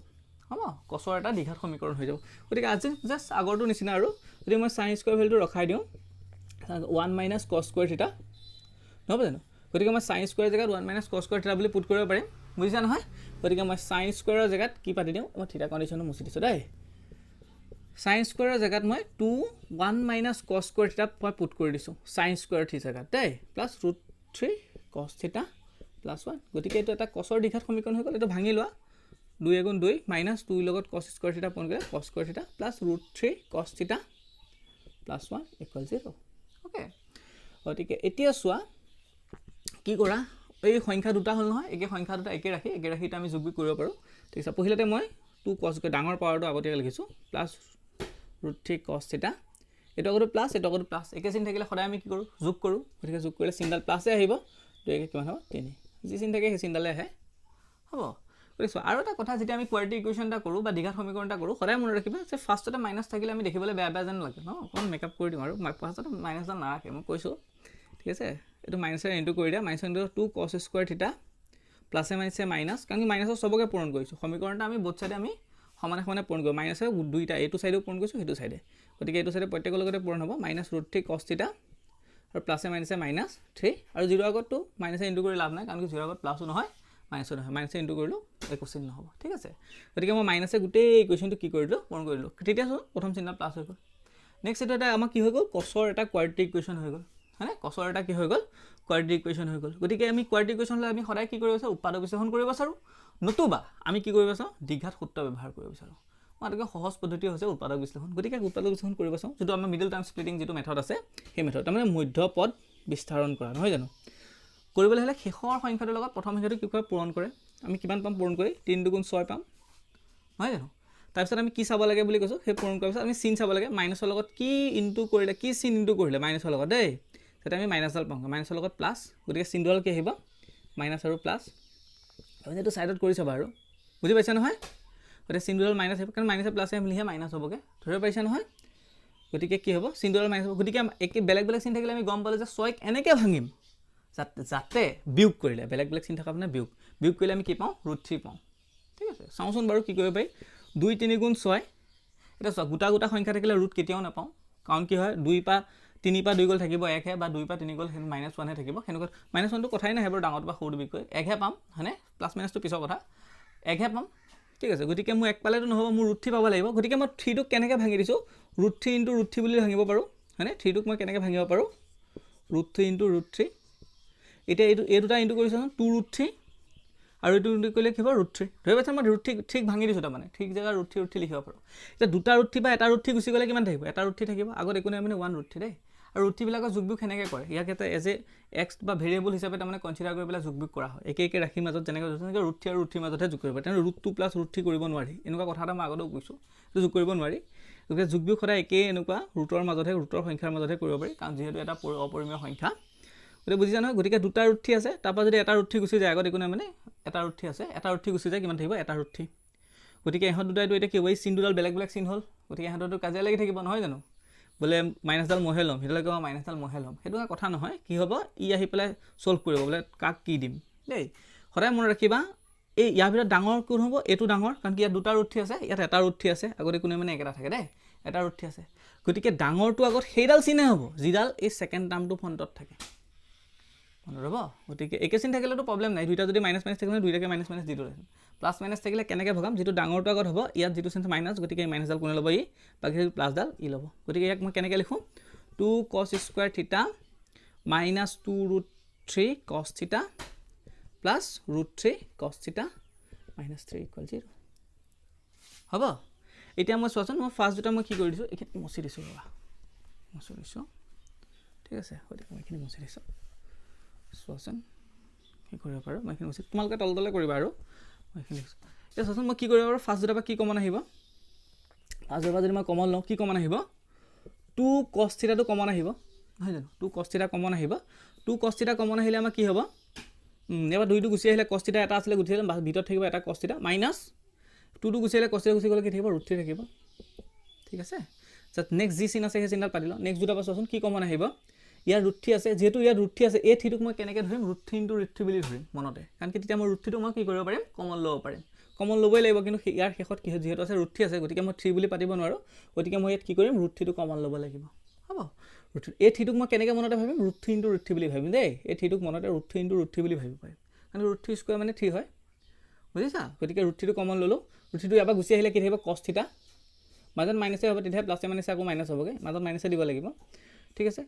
হ'ব cosৰ এটা দ্বিঘাত সমীকৰণ হৈ যাব গতিকে আজি জাস্ট আগৰটো নিচিনা আৰু যদি মই sin স্কয়াৰ ভ্যালুটো ৰখাই দিও 1 - cos স্কয়াৰ থিটা নহব জানো গতিকে মই sin স্কয়াৰ জায়গাত 1 - cos স্কয়াৰ থিটা বুলি পুট কৰিব পাৰিম বুজিছা নহয় গতিকে মই sin স্কয়াৰৰ জায়গাত কি পাতি দিও মই থিটা কন্ডিশনটো মুছি দিছো দেই sin স্কয়াৰৰ জায়গাত মই 1 - cos স্কয়াৰ থিটা মই পুট কৰি দিছো sin স্কয়াৰ থিটা জায়গাত দেই প্লাস √3 cos থিটা প্লাস 1 গতিকে এটো এটা cosৰ দ্বিঘাত সমীকৰণ হৈ গল এটো ভাঙি লোৱা 2 * 2 - 2 লগত cos স্কয়াৰ থিটা পন গলে cos স্কয়াৰ থিটা প্লাস √3 cos থিটা প্লাস 1 = 0 ওকে গতিকে এতিয়া চোৱা কি কৰা এই সংখ্যা দুটা হল নহয় একে সংখ্যা দুটা একে ৰাখি আমি যোগ কৰিব পাৰো ঠিক আছে পহিলাতে মই 2 cos ডাঙৰ পাৱাৰটো আগতে লিখিছো প্লাস √3 cos থিটা এটা আগতে প্লাস একে চিন থাকিলে সদায় আমি কি কৰো যোগ কৰো গতিকে যোগ কৰিলে চিনডাল প্লাসে আহিব তো একে কিমান হ'ব 3 যি চিন থাকে সেই চিনডালে আহে হ'ব বুজিছো আৰু এটা কথা যেতিয়া আমি কোৱাড্ৰেটিক ইকুৱেশ্যন এটা কৰো বা দ্বিঘাত সমীকৰণ এটা কৰো সদায় মনত ৰাখিবা যে ফাৰ্ষ্টতে মাইনাস থাকিলে আমি দেখিবলৈ বেয়া যেন লাগে ন অকন মেকআপ কৰি দিম আৰু ফাৰ্ষ্টতে মাইনাস না ৰাখে মই কৈছো ঠিক আছে এটো মাইনাসে ইনটু কৰি দিয়া মাইনাস ইনটু 2 cos স্কয়াৰ থিটা প্লাসে মাইনাসে মাইনাস কাৰণ মাইনাসৰ সবকে পূৰণ কৰিছো সমীকৰণটা আমি বোথ সাইডে আমি সমানে সমানে পূৰণ কৰিম মাইনাসে দুইটা এটো সাইডেও পূৰণ কৰিছো হেতু সাইডে গতিকে এটো সাইডে প্ৰত্যেকৰ লগতে পূৰণ হ'ব -√3 cos থিটা আৰু প্লাসে মাইনাসে -3 আৰু 0 আগতটো মাইনাসে ইনটু কৰি লাভ নাই কাৰণ কি 0 আগত প্লাসও নহয় মাইনাসও নহয় মাইনাসে ইনটু কৰিলো একো চিহ্ন নহব ঠিক আছে গতিকে মই মাইনাসে গুটেই ইকুৱেশ্যনটো কি কৰিলো পূৰণ কৰিলো তেতিয়া প্ৰথম চিহ্ন প্লাস হৈ গল নেক্সট এটা আমাৰ কি হৈ গল cosৰ এটা কোৱাড্ৰেটিক ইকুৱেশ্যন হৈ গল হয়নে cosৰ এটা কি হৈ গল কোৱাড্ৰেটিক ইকুৱেশ্যন হৈ গল গতিকে আমি কোৱাড্ৰেটিক ইকুৱেশ্যন লৈ আমি সদায় কি কৰিব বিচাৰো উৎপাদক বিশ্লেষণ কৰিব বিচাৰো নতুবা আমি কি কৰিব বিচাৰো দ্বিঘাত সূত্ৰ ব্যৱহাৰ কৰিব বিচাৰো আটাইতকৈ সহজ পদ্ধতি হৈছে উৎপাদক বিশ্লেষণ গতিকে উৎপাদক বিশ্লেষণ কৰিব চাওঁ যিটো আমাৰ মিডল টাৰ্ম স্প্লিটিং যিটো মেথড আছে সেই মেথড তাৰমানে মধ্যপদ বিস্তাৰণ কৰা নহয় জানো কৰিবলৈ হ'লে শেষৰ সংখ্যাটোৰ লগত প্ৰথম সংখ্যাটো কি কৰে পূৰণ কৰে আমি কিমান পাম পূৰণ কৰি 3 2 6 পাম নহয় জানো তাৰপিছত আমি কি চাব লাগে বুলি কৈছোঁ সেই পূৰণ কৰাৰ পিছত আমি চিন চাব লাগে মাইনাছৰ লগত কি ইনটু কৰিলে কি চিন ইনটু কৰিলে মাইনাছৰ লগত দেই তেতিয়া আমি মাইনাছডাল পাম মাইনাছৰ লগত প্লাছ গতিকে চিনডাল কি আহিব মাইনাছ আৰু প্লাছ আমি এইটো ছাইডত কৰি চাবা আৰু বুজি পাইছা নহয় গতিকে চিনডাল মাইনাছ আহিব কাৰণ মাইনাছে প্লাছে মিলিহে মাইনাছ হ'বগৈ ধৰিব পাৰিছা নহয় গতিকে কি হ'ব চিনডাল মাইনাছ হ'ব গতিকে একে বেলেগ বেলেগ চিন থাকিলে আমি গম পালোঁ যে 6ক এনেকৈ ভাঙিম যাতে বিয়োগ কৰিলে বেলেগ বেলেগ চিন থকা মানে বিয়োগ কৰিলে আমি কি পাওঁ √3 পাওঁ ঠিক আছে চাওঁচোন বাৰু কি কৰিব পাৰি 2 3 গুণ 6 এটা চোৱা গোটা সংখ্যা থাকিলে ৰুট কেতিয়াও নাপাওঁ কাৰণ কি হয় 2 পা 3 পা 2 গ'ল থাকিব 1 হে বা 2 পা 3 গ'ল সেইটো -1 হে থাকিব সেনেকুৱা -1টো কথাই নাহে বাৰু ডাঙৰটো বা সৰুটো বিষয় 1 হে পাম হয়নে প্লাছ মাইনাছটো পিছৰ কথা 1 হে পাম ঠিক আছে গতিকে মই এক পালেতো নহ'ব মোৰ √3 পাব লাগিব গতিকে মই 3টোক কেনেকৈ ভাঙি দিছোঁ √3 × √3 বুলি ভাঙিব পাৰোঁ হয়নে 3টোক মই কেনেকৈ ভাঙিব পাৰোঁ √3 × √3 এতিয়া এই দুটা ইনটু কৰিছোঁ 2√3 আৰু এইটো ইনটু কৰিলে কি হ'ব √3 ধৰি পাইছা মই √3 ঠিক ভাঙি দিছোঁ তাৰমানে ঠিক জেগা √3 লিখিব পাৰোঁ এতিয়া দুটা √3 বা এটা √3 গুচি গ'লে কিমান থাকিব এটা √3 থাকিব আগত একো নাই মানে 1√3 দেই আৰু √3বিলাকৰ যোগবিয়োগ সেনেকৈ কৰে ইয়াক এটা এজ এ এক্স বা ভেৰিয়েবল হিচাপে তাৰমানে কনচিডাৰ কৰি পেলাই যোগবিয়োগ কৰা হয় একে ৰাশিৰ মাজত যেনেকৈ √3 আৰু √3 মাজতহে যোগ কৰিব পাৰি তেনে √2 + √3 কৰিব নোৱাৰি এনেকুৱা কথা এটা মই আগতেও কৈছোঁ এইটো যোগ কৰিব নোৱাৰি গতিকে যোগবিয়োগ সদায় একেই এনেকুৱা ৰুটৰ মাজতহে ৰুটৰ সংখ্যাৰ মাজতহে কৰিব পাৰি কাৰণ যিহেতু এটা অপৰিমেয় সংখ্যা গতিকে বুজিছা নহয় গতিকে দুটা √3 আছে তাৰপৰা যদি এটা √3 গুচি যায় আগত একো নাই মানে এটা √3 আছে এটা √3 গুচি যায় কিমান থাকিব এটা √3 গতিকে ইহঁত দুটাইটো এতিয়া কি হ'ব এই চিন দুডাল বেলেগ বেলেগ চিন হ'ল গতিকে ইহঁতৰতো কাজিয়া লাগি থাকিব নহয় জানো বোলে মাইনাছডাল মহে ল'ম সেইডালে ক'ব মাইনাছডাল মহে ল'ম সেইটো কথা নহয় কি হ'ব ই আহি পেলাই ছল্ভ কৰিব বোলে কাক কি দিম দেই সদায় মনত ৰাখিবা এই ইয়াৰ ভিতৰত ডাঙৰ কোন হ'ব এইটো ডাঙৰ কাৰণ কি ইয়াত দুটা √3 আছে ইয়াত এটা √3 আছে আগতে কোনে মানে একেটা থাকে দেই এটা √3 আছে গতিকে ডাঙৰটো আগত সেইডাল চিনে হ'ব যিডাল এই ছেকেণ্ড টাৰ্মটো ফ্ৰণ্টত থাকে মনত ৰ'ব গতিকে একে চিন থাকিলেতো প্ৰব্লেম নাই দুইটা যদি মাইনাছ মাইনাছ থাকিলে দুইটাকে মাইনাছ মাইনাছ দি দিলে প্লাছ মাইনাছ থাকিলে কেনেকৈ ভগাম যিটো ডাঙৰটো আগত হ'ব ইয়াত যিটো চিন মাইনাছ গতিকে এই মাইনাছডাল কোনে ল'ব ই বাকী প্লাছডাল ই ল'ব গতিকে ইয়াক মই কেনেকৈ লিখোঁ 2 cos স্কুৱাৰ থিটা মাইনাছ 2√3 cos থিটা প্লাছ √3 cos থিটা মাইনাছ 3 = 0 হ'ব এতিয়া মই চোৱাচোন মই ফাৰ্ষ্ট দুটা মই কি কৰি দিছোঁ এইখিনি মচি দিছোঁ ৰ'বা মচি দিছোঁ ঠিক আছে গতিকে মই এইখিনি মচি দিছোঁ চোৱাচোন কি কৰিব পাৰোঁ মই এইখিনি মচি তোমালোকে তলে কৰিবা আৰু মই এইখিনি এতিয়া চোৱাচোন মই কি কৰিব পাৰোঁ ফাৰ্ষ্ট দুটাৰ পৰা কি কমন আহিব ফাৰ্ষ্ট দুটাৰ পৰা যদি মই কমন লওঁ কি কমন আহিব 2 cos থিটাটো কমন আহিব নহয় জানো 2 cos থিটা কমন আহিব 2 cos থিটা কমন আহিলে আমাৰ কি হ'ব এবাৰ 2টো গুচি আহিলে cos থিটা এটা আছিলে গুচি আহিলে ভিতৰত থাকিব এটা cos থিটা মাইনাছ 2টো গুচি আহিলে cos থিটা গুচি গ'লে কি থাকিব √3 থাকিব ঠিক আছে নেক্সট যি চিন আছে সেই চিনডাল পাতি লওঁ নেক্সট দুটা পৰা চোৱাচোন কি কমন আহিব ইয়াৰ √3 আছে যেহেতু ইয়াৰ √3 আছে এই থিটোক মই কেনেকৈ ধৰিম √3 × √3 বুলি ধৰিম মনতে কাৰণ কি তেতিয়া মই √3টো মই কি কৰিব পাৰিম কমন ল'ব পাৰিম কমন ল'বই লাগিব কিন্তু ইয়াৰ শেষত কি যিহেতু আছে √3 আছে গতিকে মই 3 বুলি পাতিব নোৱাৰোঁ গতিকে মই ইয়াত কি কৰিম √3টো কমন ল'ব লাগিব হ'ব এই থিটোক মই কেনেকৈ মনতে ভাবিম √3 × √3 বুলি ভাবিম দেই এই থিটোক মনতে √3 × √3 বুলি ভাবিব পাৰিম কাৰণ √3² মানে 3 হয় বুজিছা গতিকে √3টো কমন ল'লোঁ √3টো ইয়াৰ পৰা গুচি আহিলে কি থাকিব cos থিটা মাজত মাইনাছে হ'ব তেতিয়া প্লাছে মাইনাছে আকৌ মাইনাছ হ'বগৈ মাজত মাইনাছে দিব লাগিব ঠিক আছে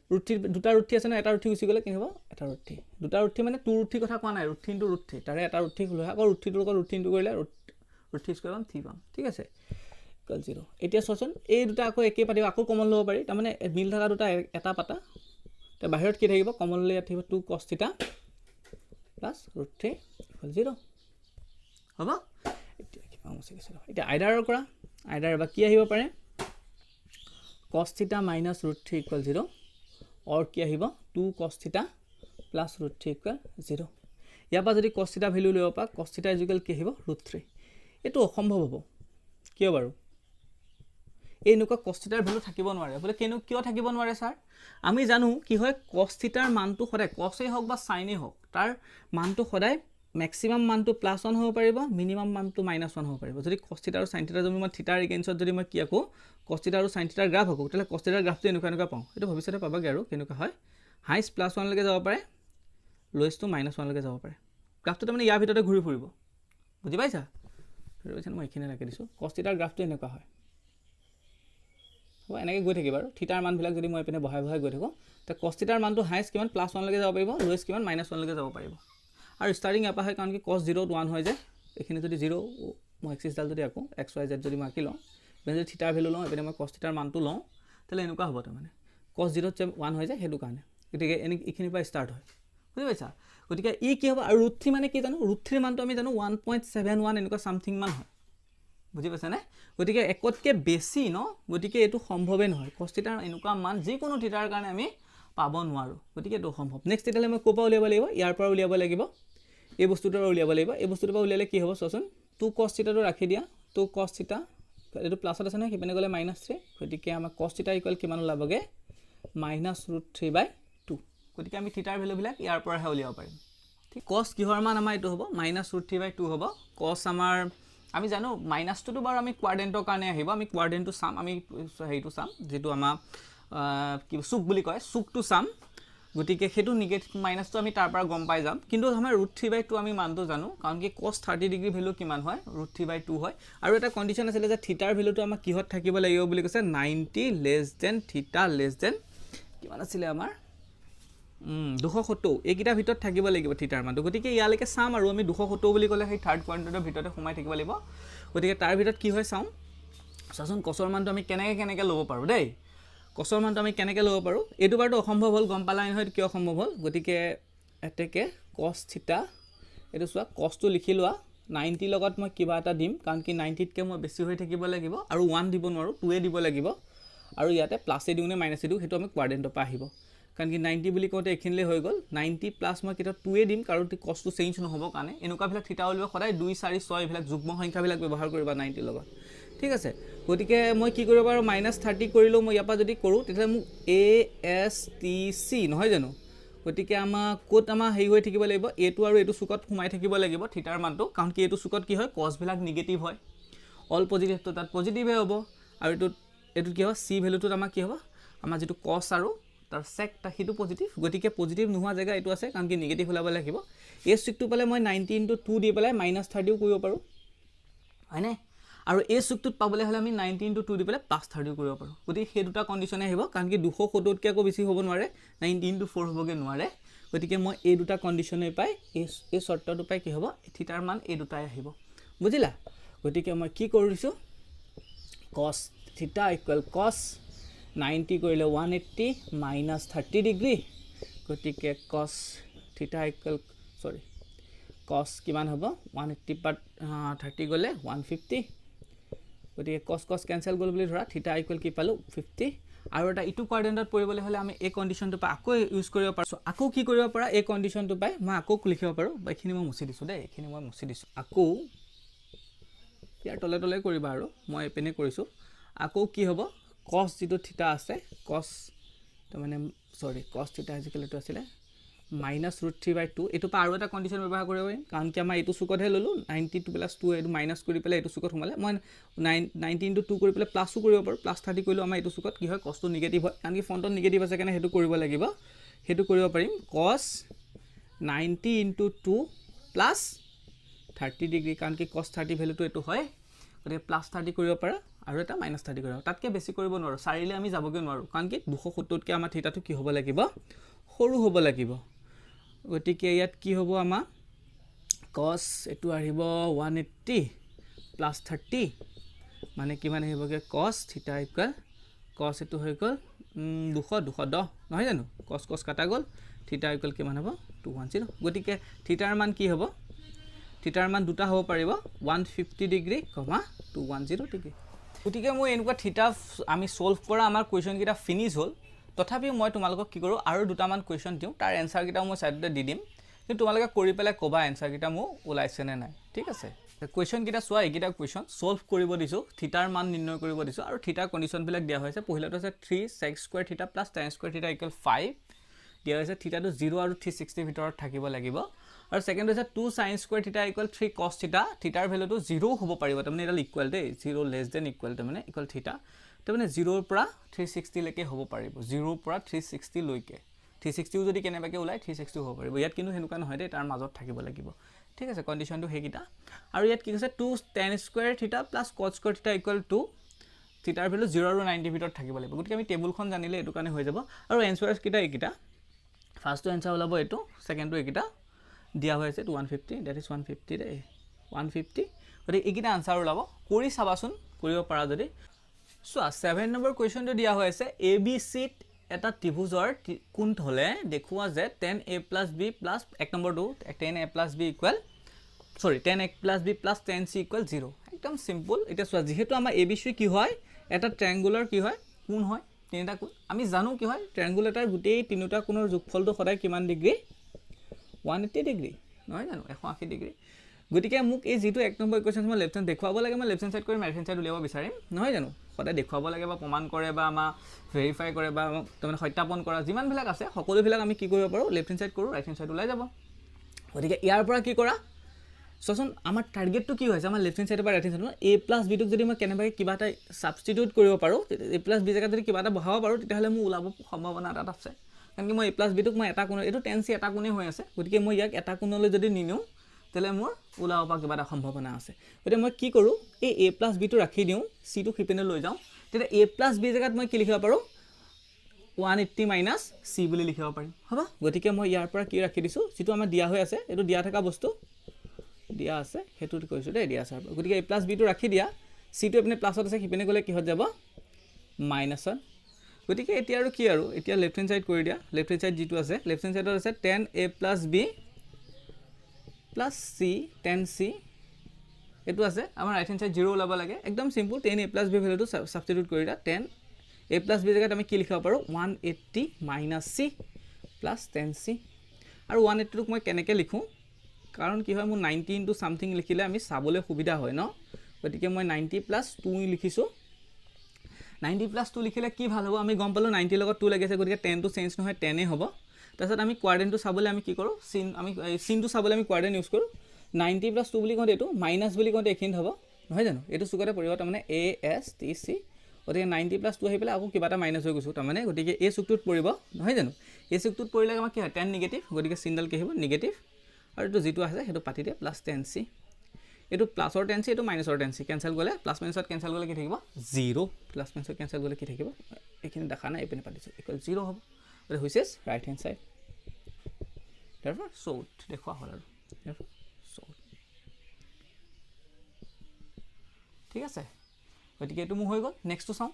দুটা √3 আছে ন এটা √3 গুচি গ'লে কি হ'ব এটা √3 দুটা √3 মানে 2√3 কথা কোৱা নাই √3 × √3 তাৰে এটা √3 লৈ আকৌ √3টোৰ লগত √3টো কৰিলে √3² পাম 3 পাম ঠিক আছে = 0 এতিয়া চোৱাচোন এই দুটা আকৌ একেই পাতিব আকৌ কমন ল'ব পাৰি তাৰমানে মিল থকা দুটা এটা পাতা এতিয়া বাহিৰত কি থাকিব কমন লৈ ইয়াত থাকিব 2 cos থিটা প্লাছ √3 = 0 হ'ব এতিয়া কি পাম এতিয়া আইডাৰৰ পৰা আইডাৰ বা কি আহিব পাৰে cos থিটা মাইনাছ √3 = 0 অৰ কি আহিব 2 cos থিটা প্লাছ √3 = 0 ইয়াৰ পৰা যদি cos থিটা ভেলু ল'ব পাৰা cos থিটা = কি আহিব √3 এইটো অসম্ভৱ হ'ব কিয় বাৰু এই এনেকুৱা cos থিটাৰ ভেলু থাকিব নোৱাৰে বোলে কিয় থাকিব নোৱাৰে ছাৰ আমি জানো কি হয় cos থিটাৰ মানটো সদায় cosই হওক বা sinই হওক তাৰ মানটো সদায় মেক্সিমাম মানটো +1 হ'ব পাৰিব মিনিমাম মানটো -1 হ'ব পাৰিব যদি cos থিটা আৰু sin থিটা যদি মই থিটাৰ এগেইনষ্টত যদি মই কি আকো cos থিটা আৰু sin থিটাৰ গ্ৰাফ আকো তেতিয়াহ'লে cos থিটাৰ গ্ৰাফটো এনেকুৱা পাওঁ এইটো ভৱিষ্যতে পাবাগে আৰু কেনেকুৱা হয় হাইষ্ট +1 লৈকে যাব পাৰে লোৱেষ্টটো -1 লৈকে যাব পাৰে গ্ৰাফটো তাৰমানে ইয়াৰ ভিতৰতে ঘূৰি ফুৰিব বুজি পাইছা মই এইখিনি ৰাখি দিছোঁ cos থিটাৰ গ্ৰাফটো এনেকুৱা হয় হ'ব এনেকৈ গৈ থাকিব আৰু থিটাৰ মানবিলাক যদি মই এপিনে বহাই গৈ থাকোঁ তেতিয়া cos থিটাৰ মানটো হাইষ্ট কিমান +1 লৈকে যাব পাৰিব লোৱেষ্ট কিমান -1 লৈকে যাব পাৰিব আৰু ষ্টাৰ্টিং ইয়াৰ পৰা হয় কাৰণ কি cos 0 ত 1 হয় যে এইখিনি যদি 0 মই এক্সিছডাল যদি আকোঁ x y z যদি মই আঁকি লওঁ ইপিনে যদি থিটাৰ ভেলু লওঁ ইপিনে মই কছ থিটাৰ মানটো লওঁ তাহলে এনেকুৱা হ'ব তাৰমানে কছ 0 যে 1 হৈ যায় সেইটো কাৰণে গতিকে এইখিনিৰ পৰা ষ্টাৰ্ট হয় বুজি পাইছা গতিকে ই কি হ'ব আৰু √3 মানে কি জানো √3 মানটো আমি জানো 1.71 এনেকুৱা সামথিং মান হয় বুজি পাইছা নে গতিকে একতকে বেছি ন গতিকে এটো সম্ভৱে নহয় cos থিটাৰ এনেকুৱা মান যিকোনো থিটাৰ কাৰণে আমি পাব নোৱাৰো গতিকে এটো সম্ভৱ নেক্সট তেতিয়ালে মই কোপা উলিয়াব লাগিব ইয়াৰ পৰা উলিয়াব লাগিব এই বস্তুটো উলিয়াব লাগিব এই বস্তুটো পৰা উলিয়ালে কি হ'ব চোৱাচোন 2 cos থিটাটো ৰাখি দিয়া 2 cos থিটা এটো প্লাছত আছে না কিপেনে গলে -3 গতিকে আমাৰ cos থিটা ইকুৱেল কিমান ওলাবগে -√3/2 গতিকে আমি থিটাৰ ভ্যালু বিলাক ইয়াৰ পৰাহে উলিয়াব পাৰিম ঠিক cos কিহৰ মান আমাৰ এটো হ'ব -√3/2 হ'ব cos আমাৰ আমি জানো মাইনাসটো তো বাৰু আমি কোৱাড্ৰেন্টৰ কাৰণে আহিব আমি কোৱাড্ৰেন্টটো সাম আমি হেইটো সাম যেটো আমাৰ কি সুক বুলি কয় সুকটো সাম গতিকে হেতু নেগেটিভ মাইনাসটো আমি তাৰ পৰা গম পাই যাম কিন্তু আমাৰ √3/2 আমি মানটো জানো কাৰণ কি cos 30 ডিগ্ৰী ভ্যালু কিমান হয় √3/2 হয় আৰু এটা কন্ডিশন আছিল যে থিটাৰ ভ্যালুটো আমাৰ কিহত থাকিব লাগিব বুলি কৈছে 90 লেস দেন থিটা লেস দেন কিমান আছিল আমাৰ 270 এইকিটা ভিতৰত থাকিব লাগিব থিটাৰ মানটো গতিকে ইয়ালৈকে সাম আৰু আমি 270 বুলি ক'লে সেই থাৰ্ড কোৱাড্ৰেন্টৰ ভিতৰতে সোমাই থাকিব লাগিব গতিকে তাৰ ভিতৰত কি হয় চাও চাচোন কছৰ মানটো আমি কেনেকে ল'ব পাৰো দেই কছৰ মানটো আমি কেনেকে ল'ব পাৰো এটো বাৰটো অসম্ভৱ হ'ল গম পালা নহয় কিয় অসম্ভৱ হ'ল গতিকে এতেকে cos থিটা এটো চোৱা cos টো লিখি লোৱা 90 লগত মই কিবা এটা দিম কাৰণ কি 90 তকে মই বেছি হৈ থাকিব লাগিব আৰু 1 দিব নোৱাৰো 2 এ দিব লাগিব আৰু ইয়াতে প্লাস এ দিউ নে মাইনাস এ দিউ হেতু আমি কোৱাড্ৰেন্টৰ পৰা আহিব কাৰণ কি 90 বুলি কোতে এখিনলে হৈ গল 90 প্লাস মই কিটা 2 এ দিম কাৰণ cos টো চেঞ্জ নহব কাৰণে এনেকুৱা ভিলা থিটা উলিব সদায় 2 4 6 ভিলা যুগ্ম সংখ্যা ভিলা ব্যৱহাৰ কৰিবা 90 লগত ঠিক আছে গতিকে মই কি কৰিব পাৰো -30 কৰিলো মই ইয়াপা যদি কৰো তেতিয়া মোক ASTC নহয় জানো গতিকে আমা কোত আমা হেই হৈ থাকিব লাগিব এটো আৰু এটো সুকত সোমাই থাকিব লাগিব থিটাৰ মানটো কাৰণ কি এটো সুকত কি হয় cos ভিলাক নেগেটিভ হয় অল পজিটিভ তো তাত পজিটিভে হ'ব আৰু এটো কি হয় c ভ্যালুটো আমা কি হ'ব আমা যেটো cos আৰু তাৰ sec টা হিটো পজিটিভ গতিকে পজিটিভ নোহোৱা জায়গা এটো আছে কাৰণ কি নেগেটিভ হলাব লাগিব এই সুকটো পালে মই 90 * 2 দি পেলাই -30 কৰিব পাৰো হয়নে আৰু এই সুকটোত পাবলে হলে আমি 90 * 2 দি পেলাই +30 কৰিব পাৰো গতিকে সেই দুটা কন্ডিশনে আহিব কাৰণ কি 270 তকে আকৌ বেছি হ'ব নোৱাৰে 90 * 4 হ'বগে নোৱাৰে গতিকে মই এই দুটা কন্ডিশনে পাই এই শৰ্তটো পাই কি হ'ব থিটাৰ মান এই দুটাই আহিব বুজিলা গতিকে মই কি কৰিছো cos থিটা = cos 90 কৰিলে 180 -30 ডিগ্ৰী গতিকে cos থিটা cos কিমান হ'ব 180 পাত 30 গলে 150 গতিকে cos ক্যান্সেল গল বুলি ধৰা থিটা = কি পালো 50 আৰু এটা ইটো কোৱাড্ৰেন্টত পৰিবলে হলে আমি এই কন্ডিশনটো পা আকৌ ইউজ কৰিব পাৰো আকৌ কি কৰিব পাৰা এই কন্ডিশনটো পাই মই আকৌ লিখিব পাৰো এইখিনি মই মুছি দিছো দেই এইখিনি মই মুছি দিছো আকৌ ইয়াৰ তলে তলে কৰিবা আৰু মই এপেনে কৰিছো আকৌ কি হ'ব cos যেটো থিটা আছে cos তো মানে সৰি cos থিটা ইকুৱেলটো আছিল -√3/2 এটো পা আৰু এটা কন্ডিশন ব্যৱহাৰ কৰিব পাৰিম কাৰণ কি আমাৰ এটো সুকতহে ললো 90 + 2 এটো মাইনাস কৰি পেলাই এটো সুকত সোমালে মই 90 * 2 কৰি পেলাই প্লাসও কৰিব পাৰো +30 কৰিলো আমাৰ এটো সুকত কি হয় cos টো নেগেটিভ হয় কাৰণ কি ফ্ৰন্টত নেগেটিভ আছে কাৰণে হেতু কৰিব লাগিব হেতু কৰিব পাৰিম cos 90 * 2 + 30 ডিগ্ৰী কাৰণ কি cos 30 ভ্যালুটো এটো হয় গতিকে +30 কৰিব পাৰা আৰু এটা -30 কৰিব তাতকে বেছি কৰিব নোৱাৰো 4 লে আমি যাবগে নোৱাৰো কাৰণ কি 270 তকে আমাৰ থিটাটো কি হ'ব লাগিব সৰু হ'ব লাগিব গতিকে ইয়াত কি হ'ব আমাৰ cos এটো আহিব 180 + 30 মানে কিমান আহিবগে cos থিটা = cos এটো হৈ গল 210 নহয় জানো cos কাটা গল থিটা = কিমান হ'ব 210 গতিকে থিটাৰ মান কি হ'ব থিটাৰ মান দুটা হ'ব পাৰিব 150 ডিগ্ৰী, 210 ডিগ্ৰী গতিকে মই এনেকুৱা থিটা আমি সলভ কৰা আমাৰ কোৱেশ্চন কিটা ফিনিশ হ'ল তথাপিও মই তোমালোকক কি কৰো আৰু দুটামান কোৱেশ্চন দিও তাৰ এনসাৰ কিটা মই সাইডতে দি দিম কিন্তু তোমালোকে কৰি পেলাই কবা এনসাৰ কিটা মো ওলাইছে নে নাই ঠিক আছে কোৱেশ্চন কিটা সোৱা এইকিটা কোৱেশ্চন সলভ কৰিব দিছো থিটাৰ মান নিৰ্ণয় কৰিব দিছো আৰু থিটাৰ কন্ডিশন বিলাক দিয়া হৈছে পহিলাটো আছে 3 sec² থিটা + tan² থিটা = 5 দিয়া হৈছে থিটাটো 0 আৰু 360 ভিতৰত থাকিব লাগিব আৰু সেকেন্ড হৈছে 2 sin² থিটা = 3 cos থিটা থিটাৰ ভ্যালুটো 0 হ'ব পাৰিব তাৰমানে এটা ইকুৱেল দেই 0 লেস দেন ইকুৱেল তাৰমানে ইকুৱেল থিটা তাৰমানে 0 ৰ পৰা 360 লৈকে হ'ব পাৰিব 0 ৰ পৰা 360 লৈকে 360 যদি কেনেবাকে ওলাই 360 হ'ব পাৰিব ইয়াত কিন্তু হেনুকা নহয় দেই তাৰ মাজত থাকিব লাগিব ঠিক আছে কন্ডিশনটো হেকিটা আৰু ইয়াত কি কৈছে 2 tan² থিটা + cos² থিটা = 2 থিটাৰ ভ্যালু 0 আৰু 90 ভিতৰত থাকিব লাগিব গতিকে আমি টেবুলখন জানিলে এটো কাৰণে হৈ যাব আৰু এনসাৰস কিটা এইকিটা ফাৰ্স্টটো এনসাৰ ওলাব এটো সেকেন্ডটো এইকিটা দিয়া হৈছে 150 that is 150 দেই 150 গতিকে এইকিটা আনসাৰ ওলাব কৰি চাবাচোন কৰিব পাৰা যদি চোৱা 7 নম্বৰ কুৱেশ্যনটো দিয়া হৈ আছে এ বি চিত এটা ত্ৰিভুজৰ কোণ হ'লে দেখুৱা যে 10a + b প্লাছ 1 নম্বৰটো 10a + b equal 10a + b plus 10c equal 0 একদম সিম্পল এটা চোৱা যেহেতু আমাৰ এ বি চি কি হয় এটা ট্ৰায়াঙ্গুলাৰ কি হয় কোণ হয় তিনিটা কোণ আমি জানো কি হয় ট্ৰায়াঙ্গুল এটাৰ গোটেই তিনিটা কোণৰ যোগফলটো সদায় কিমান ডিগ্ৰী 180 ডিগ্ৰী নহয় জানো 180 ডিগ্ৰী গতিকে মোক এই যেটো 1 নম্বৰ ইকুৱেশ্যন মই লেফট হেণ্ড দেখুৱাব লাগে মই লেফট হেণ্ড সাইড কৰি ৰাইট হেণ্ড সাইড উলিয়াব বিচাৰিম নহয় জানো সদায় দেখুৱাব লাগে বা প্ৰমাণ কৰে বা আমা ভেৰিফাই কৰে বা মানে সত্যাপন কৰা যিমান বিলাক আছে সকলো বিলাক আমি কি কৰিব পাৰো লেফট হেণ্ড সাইড কৰো ৰাইট হেণ্ড সাইড ওলাই যাব গতিকে ইয়াৰ পৰা কি কৰা সচোন আমাৰ টাৰ্গেটটো কি হৈছে আমাৰ লেফট হেণ্ড সাইড বা right hand side a + b টোক যদি মই কেনেবাকৈ কিবা এটা সাবস্টিটিউট কৰিব পাৰো a + b জায়গাত যদি কিবা এটা বহাব পাৰো তেতিয়াহলে মোৰ ওলাব সম্ভাৱনা এটা আছে কাৰণ কি মই a + b টোক মই এটা কোণ এটো 10c এটা কোণে হৈ আছে গতিকে মই ইয়াক এটা কোণলৈ যদি নিনিও তেলে মোৰ ওলাব পা কিবা এটা সম্ভাৱনা আছে গতিকে মই কি কৰো এই a + b টো ৰাখি দিও c টো খিপেনে লৈ যাও তেতিয়া a + b জায়গাত মই কি লিখিব পাৰো 180 - c বুলি লিখিব পাৰিম হবা গতিকে মই ইয়াৰ পৰা কি ৰাখি দিছো যেটো আমাৰ দিয়া হৈ আছে এটো দিয়া থকা বস্তু দিয়া আছে হেতুত কৈছো দে দিয়া আছে গতিকে a + b টো ৰাখি দিয়া c টো এপিনে প্লাছত আছে খিপেনে গলে কি হৈ যাব মাইনাছত গতিকে এতিয়া আৰু কি আৰু এতিয়া লেফট হেণ্ড সাইড কৰি দিয়া লেফট হেণ্ড সাইড যেটো আছে লেফট হেণ্ড সাইডত আছে 10a + b + c 10c এটো আছে আমাৰ ৰাইট হেণ্ড সাইড 0 ওলাব লাগে একদম সিম্পল 10a + b ভ্যালুটো সাবস্টিটিউট কৰি দিয়া 10a + b জায়গাত আমি কি লিখিব পাৰো 180 - c + 10c আৰু 180 টোক মই কেনেকৈ লিখো কাৰণ কি হয় মোৰ 90 ইনটু সামথিং লিখিলে আমি চাবলৈ সুবিধা হয় ন গতিকে মই 90 + 2 লিখিছো 90 + 2 লিখিলে কি ভাল হ'ব আমি গম পালো 90 লগত 2 লাগিছে গতিকে 10 টো চেঞ্জ নহয় 10 এ হ'ব তাৰছত আমি কোৱাড্ৰেন্টটো চাবলৈ আমি কি কৰো সিনটো চাবলৈ আমি কোৱাড্ৰেন্ট ইউজ কৰো 90 + 2 বুলি কওঁতে এটো মাইনাস বুলি কওঁতে এখিন হ'ব নহয় জানো এটো সুগতে পৰিব তাৰ মানে a s t c গতিকে 90 + 2 আহি পেলাই আকৌ কিবা এটা মাইনাস হৈ গৈছো তাৰ মানে গতিকে এই সুকটোত পৰিব নহয় জানো এই সুকটোত পৰিলে আমাৰ কি হয় 10 নিগেটিভ গতিকে সিনডাল কি হ'ব নিগেটিভ আৰু এটো যেটো আছে হেতু পাতি দে প্লাস 10c এটো প্লাসৰ 10c এটো মাইনাসৰ 10c কেনসেল গলে প্লাস মাইনাসত কেনসেল গলে কি থাকিব 0 প্লাস মাইনাসত কেনসেল গলে কি থাকিব এখিনি দেখা নাই এপিনে পাতিছো ইকুৱেল 0 হ'ব এটা হৈছে right hand side therefore solved দেখুৱা হল আৰু therefore solved ঠিক আছে গতিকে এটো মু হৈ গল নেক্সট টু চাও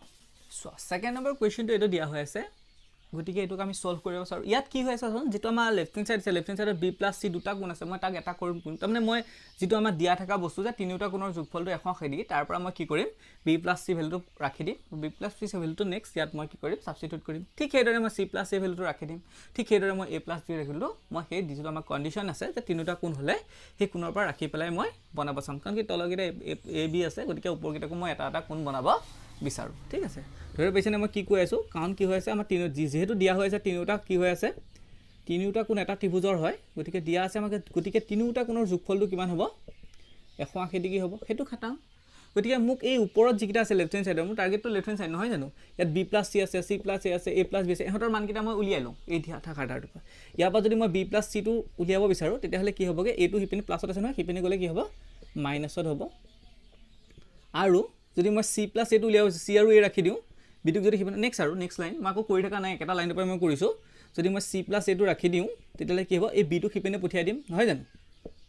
সেকেন্ড নম্বৰ কোৱেশ্চনটো এটো দিয়া হৈ আছে গতিকে এটোক আমি সলভ কৰিব বিচাৰো ইয়াত কি হৈ আছে চাচোন যেটো আমাৰ লেফট হেণ্ড সাইড আছে লেফট হেণ্ড সাইডত b + c দুটা কোণ আছে মই তাক এটা কৰিম তাৰ মানে মই যেটো আমাৰ দিয়া থকা বস্তু যে তিনিটা কোণৰ যোগফলটো 180 দি তাৰ পৰা মই কি কৰিম b + c ভ্যালুটো ৰাখি দিম b + c ভ্যালুটো নেক্সট ইয়াত মই কি কৰিম সাবস্টিটিউট কৰিম ঠিক সেইদৰে মই c + a ভ্যালুটো ৰাখি দিম ঠিক সেইদৰে মই a + b ৰাখিলো মই সেই যেটো আমাৰ কন্ডিশন আছে যে তিনিটা কোণ হলে সেই কোণৰ পৰা ৰাখি পেলাই মই বনাব চাম কাৰণ কি তলগিটা a b আছে গতিকে ওপৰগিটাকো মই এটা এটা কোণ বনাব বিচাৰো ঠিক আছে ধৰি পাইছেনে মই কি কৈ আছো কাৰণ কি হৈ আছে আমাৰ তিনিটা যেহেতু দিয়া হৈ আছে তিনিটা কি হৈ আছে তিনিটা কোণ এটা ত্ৰিভুজৰ হয় গতিকে দিয়া আছে আমাক গতিকে তিনিটা কোণৰ যোগফলটো কিমান হ'ব 180 ডিগ্ৰী হ'ব হেতু খাটাম গতিকে মোক এই ওপৰত যিকিটা আছে লেফট হেণ্ড সাইডৰ মোৰ টাৰ্গেটটো লেফট হেণ্ড সাইড নহয় জানো ইয়াত b + c আছে c + a আছে a + b আছে এহতৰ মানকিটা মই উলিয়াই লওঁ এই থাকাটাৰ পৰা ইয়াৰ পৰা যদি মই b + c টো উলিয়াব বিচাৰো তেতিয়াহলে কি হ'বগে a টো হিপিনে প্লাছত আছে নহয় হিপিনে গলে কি হ'ব মাইনাসত হ'ব আৰু যদি মই c + a টো উলিয়াও c আৰু a ৰাখি দিও b টোক যদি হিপিনে নেক্সট আৰু নেক্সট লাইন মই আকৌ কৰি থকা নাই এটা লাইনৰ পৰা মই কৰিছো যদি মই c + a টো ৰাখি দিও তেতিয়ালে কি হ'ব এই b টো হিপিনে পঠিয়াই দিম নহয় জানো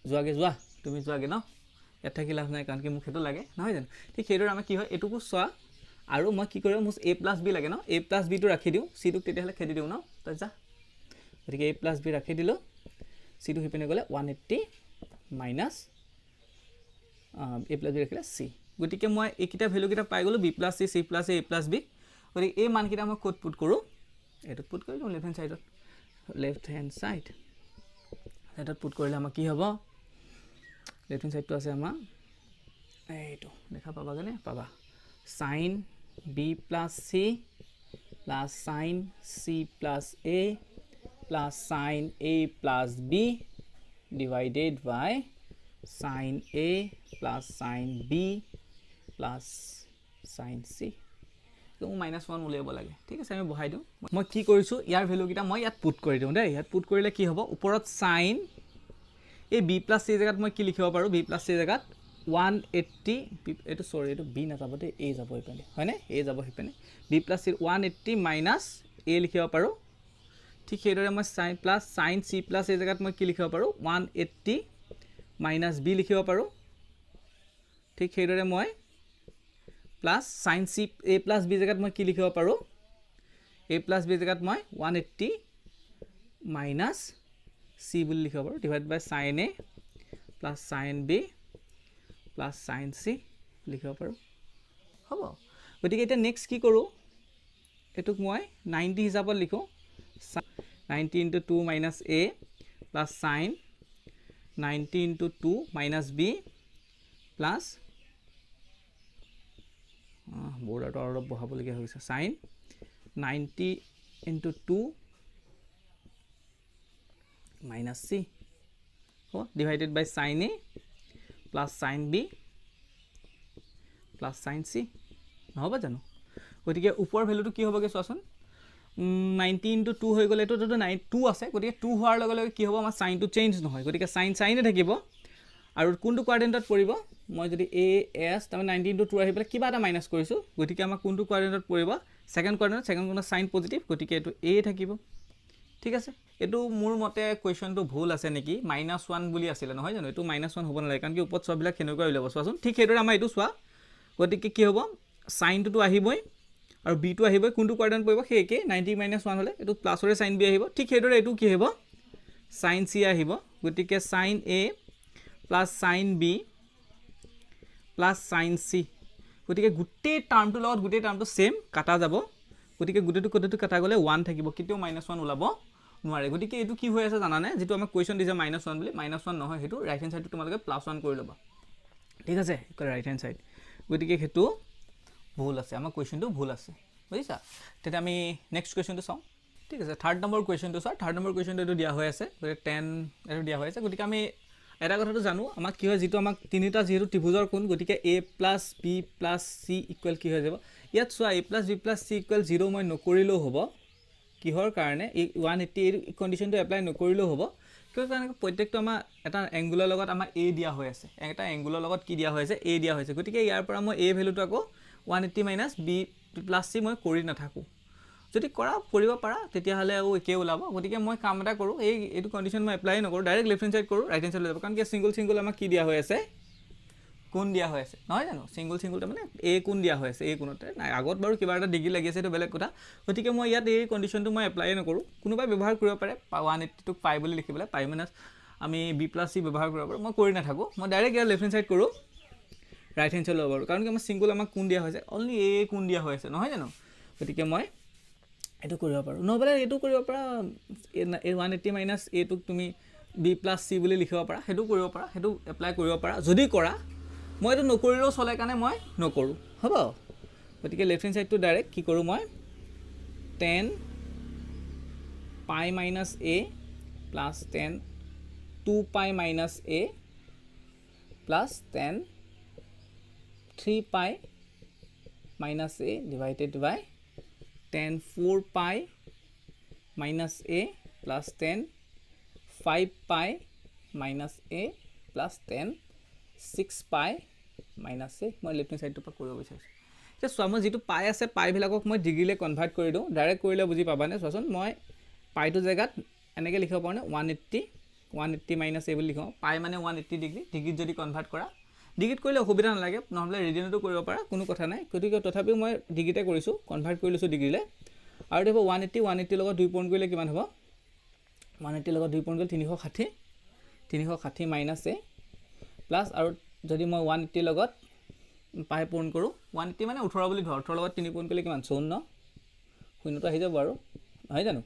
যোৱাগে যোৱা তুমি যোৱাগে ন ইয়াত থাকি লাভ নাই কাৰণ কি মোক হেতু লাগে নহয় জানো ঠিক সেইদৰে আমাৰ কি হয় এটুকু চোৱা আৰু মই কি কৰিম মোক a + b লাগে ন a + b টো ৰাখি দিও c টোক তেতিয়ালে খেদি দিও ন তই যা গতিকে a + b ৰাখি দিলো c টো হিপিনে গলে 180 - a + b ৰাখিলে c গতিকে মই এইকিটা ভ্যালু কিটা পাই গলো b + c c + a a + b গতিকে এই মান কিটা মই কোড পুট কৰো এটো পুট কৰি দিও লেফট হেণ্ড সাইডত এটা পুট কৰিলে আমাৰ কি হ'ব লেফট হেণ্ড সাইডটো আছে আমাৰ এইটো দেখা পাবা জানে পাবা sin b + c + sin c + a + sin a + b divided by sin a + sin b + sin c তো -1 উলিয়াব লাগে ঠিক আছে আমি বহাই দিও মই কি কৰিছো ইয়াৰ ভ্যালু কিটা মই ইয়াত পুট কৰি দিও দেই ইয়াত পুট কৰিলে কি হ'ব ওপৰত sin এই b + c জায়গাত মই কি লিখিব পাৰো b + c জায়গাত 180 এটো সৰি এটো b না যাব দে a যাব ইপানে হয়নে a যাব হিপানে b + c 180 - a লিখিব পাৰো ঠিক সেইদৰে মই sin c + a জায়গাত মই কি লিখিব পাৰো 180 - b লিখিব পাৰো ঠিক সেইদৰে মই plus sine C A plus B জেগাত মই কি লিখিব পাৰোঁ এ প্লাছ বি জেগাত মই 180 মাইনাছ চি বুলি লিখিব পাৰোঁ divide by sine A plus sine B plus sine C লিখিব পাৰোঁ হ'ব গতিকে এতিয়া নেক্সট কি কৰোঁ এটোক মই 90 হিচাপত লিখোঁ 90 into 2 minus a plus sin 90 into 2 minus b plus বৰ্ডাৰটো অলপ বহাবলগীয়া হৈছে sin 90 into 2 minus c হ'ব divided by sin a plus sin b plus sin c নহ'ব জানো গতিকে ওপৰ ভ্যালুটো কি হ'বগে চোৱাচোন 90 into 2 হৈ গ'লে এটো 2 আছে গতিকে 2 হোৱাৰ লগে লগে কি হ'ব আমাৰ সাইনটো চেঞ্জ নহয় গতিকে সাইনে থাকিব আৰু কোনটো কোৱাড্ৰেন্টত পৰিব মই যদি a s তাৰ 90 into 2 আহি পেলাই কিবা এটা মাইনাস কৰিছো গতিকে আমাৰ কোনটো কোৱাড্ৰেন্টত পৰিব সেকেন্ড কোৱাড্ৰেন্ট সাইন পজিটিভ গতিকে এটো a থাকিব ঠিক আছে এটো মোৰ মতে কোৱেশ্চনটো ভুল আছে নেকি -1 বুলি আছিল নহয় জানো এটো -1 হ'ব নালাগে কাৰণ কি ওপৰত সববিলাক কেনেকুৱা হৈ যাব চোৱাচোন ঠিক হেইদৰে আমাৰ এটো চোৱা গতিকে কি হ'ব সাইনটো আহিবই আৰু b টো আহিবই কোনটো কোৱাড্ৰেন্ট পৰিব সেই একে 90 - 1 হলে এটো প্লাছৰে সাইন b আহিব ঠিক হেইদৰে এটো কি হ'ব সাইন c আহিব গতিকে sine a plus sine b plus sine c গতিকে গোটেই টাৰ্মটো লগত গোটেই টাৰ্মটো সেম কাটা যাব গতিকে গোটেইটো কাটা গলে 1 থাকিব কিতেও -1 ওলাব নোৱাৰে গতিকে এটো কি হৈ আছে জানানে যেটো আমাক কোৱেশ্চন দিছে -1 বুলি -1 নহয় হেতু ৰাইট হ্যান্ড সাইডটো তোমালোকে +1 কৰি লবা ঠিক আছে ৰাইট হ্যান্ড সাইড গতিকে হেতু ভুল আছে আমাৰ কোৱেশ্চনটো ভুল আছে বুজিছা তেতিয়া আমি নেক্সট কোৱেশ্চনটো চাও ঠিক আছে থাৰ্ড নম্বৰ কোৱেশ্চনটো চাও থাৰ্ড নম্বৰ কোৱেশ্চনটো এটো দিয়া হৈ আছে গতিকে 10 এটো দিয়া হৈ আছে গতিকে আমি এটা কথাটো জানো আমাক কি হয় যেটো আমাক তিনিটা যেহেতু ত্ৰিভুজৰ কোণ গতিকে a + b + c ইকুৱেল কি হৈ যাব ইয়াত চোৱা a + b + c ইকুৱেল 0 মই নকৰিলেও হ'ব কিহৰ কাৰণে এই 180 এই কন্ডিশনটো এপ্লাই নকৰিলেও হ'ব কিয় কাৰণ প্ৰত্যেকটো আমাৰ এটা এংগুলৰ লগত আমাৰ a দিয়া হৈ আছে এটা এংগুলৰ লগত কি দিয়া হৈ আছে a দিয়া হৈছে গতিকে ইয়াৰ পৰা মই a ভ্যালুটো আকৌ 180 - b + c মই কৰি নাথাকো যদি কৰা কৰিব পাৰা তেতিয়া হলে আৰু একে ওলাব গতিকে মই কাম এটা কৰো এইটো কন্ডিশন মই এপ্লাই নকৰো ডাইৰেক্ট লেফট হ্যান্ড সাইড কৰো ৰাইট হ্যান্ড সাইড লৈ যাব কাৰণ কি সিঙ্গল আমাক কি দিয়া হৈ আছে কোণ দিয়া হৈ আছে নহয় জানো সিঙ্গল তাৰ মানে a কোণ দিয়া হৈ আছে a কোণতে নাই আগত বাৰু কিবা এটা ডিগ্ৰী লাগি আছে এটো বেলেগ কথা গতিকে মই ইয়াত এই কন্ডিশনটো মই এপ্লাই নকৰো কোনোবাই ব্যৱহাৰ কৰিব পাৰে 180 টো পাই বুলি লিখিবলে পাই মাইনাস আমি b + c ব্যৱহাৰ কৰিব পাৰো মই কৰি নাথাকো মই ডাইৰেক্ট ইয়াৰ লেফট হ্যান্ড সাইড কৰো ৰাইট হ্যান্ড সাইড লৈ পাৰো কাৰণ কি আমাৰ সিঙ্গল আমাক কোণ দিয়া হৈছে অনলি a কোণ দিয়া হৈ আছে নহয় জানো গতিকে মই এটো কৰিব পাৰো নহবলে এটো কৰিব পাৰা 180 - a টোক তুমি b + c বুলি লিখিব পাৰা হেতু কৰিব পাৰা হেতু এপ্লাই কৰিব পাৰা যদি কৰা মই এটো নকৰিলেও চলে কাৰণে মই নকৰো হ'ব গতিকে লেফট হ্যান্ড সাইডটো ডাইৰেক্ট কি কৰো মই 10 pi - a plus 10 2 pi - a plus 10 3 pi - a divided by 10 4 pi - a plus 10 5 pi - a plus 10 6 pi - a মই লেফট হ্যান্ড সাইডটো পৰা কৰিব বিচাৰিছো যে চোৱা মই যেটো পাই আছে পাই বিলাকক মই ডিগ্ৰীলে কনভাৰ্ট কৰি দিও ডাইৰেক্ট কৰিলে বুজি পাবানে চোৱাচোন মই পাইটো জায়গাত এনেকে লিখিব পাৰো 180 - a বুলি লিখো পাই মানে 180 ডিগ্ৰী ডিগ্ৰীত যদি কনভাৰ্ট কৰা ডিগ্ৰীত কৰিলে অসুবিধা নালাগে নহলে ৰেডিয়ানটো কৰিব পাৰা কোনো কথা নাই গতিকে তথাপিও মই ডিগ্ৰীতে কৰিছো কনভাৰ্ট কৰি লৈছো ডিগ্ৰীলে আৰু দেখো 180 লগত 2 পইণ্ট কৰিলে কিমান হ'ব 180 লগত 2 পইণ্ট কৰিলে 360 - a প্লাস আৰু যদি মই 180 লগত পাই পূৰণ কৰো 180 মানে 18 বুলি ধৰ 18 লগত 3 পূৰণ কৰিলে কিমান 54 শূন্যটো আহি যাব আৰু নহয় জানো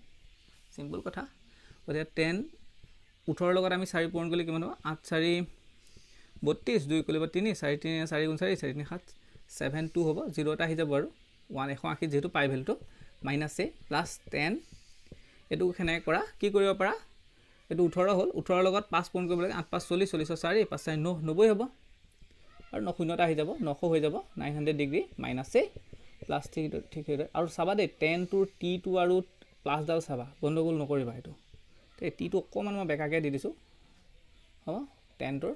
সিম্পল কথা গতিকে 10 18 লগত আমি 4 পূৰণ কৰিলে কিমান হ'ব 8 4 32 2 কৰিলে 3 4 3 4 গুণ 4 4 3 7 72 হ'ব 0 এটা আহি যাব আৰু 180 যেহেতু পাই ভ্যালুটো -a প্লাস 10 এটো কেনে কৰা কি কৰিব পাৰা এটো 18 হল 18 লগত 5 পূৰণ কৰিব লাগে 8 5 40 40 4 5 4 9 90 হ'ব আৰু 9 শূন্যটা আহি যাব 900 হৈ যাব 900 ডিগ্ৰী -a প্লাস ঠিক হৈ আৰু চাবা দে 10 টু t টু আৰু প্লাস ডাল চাবা গণ্ডগোল নকৰিবা এটো তে t টো অকমান মই বেকাকে দি দিছো হ'ব 10 টোৰ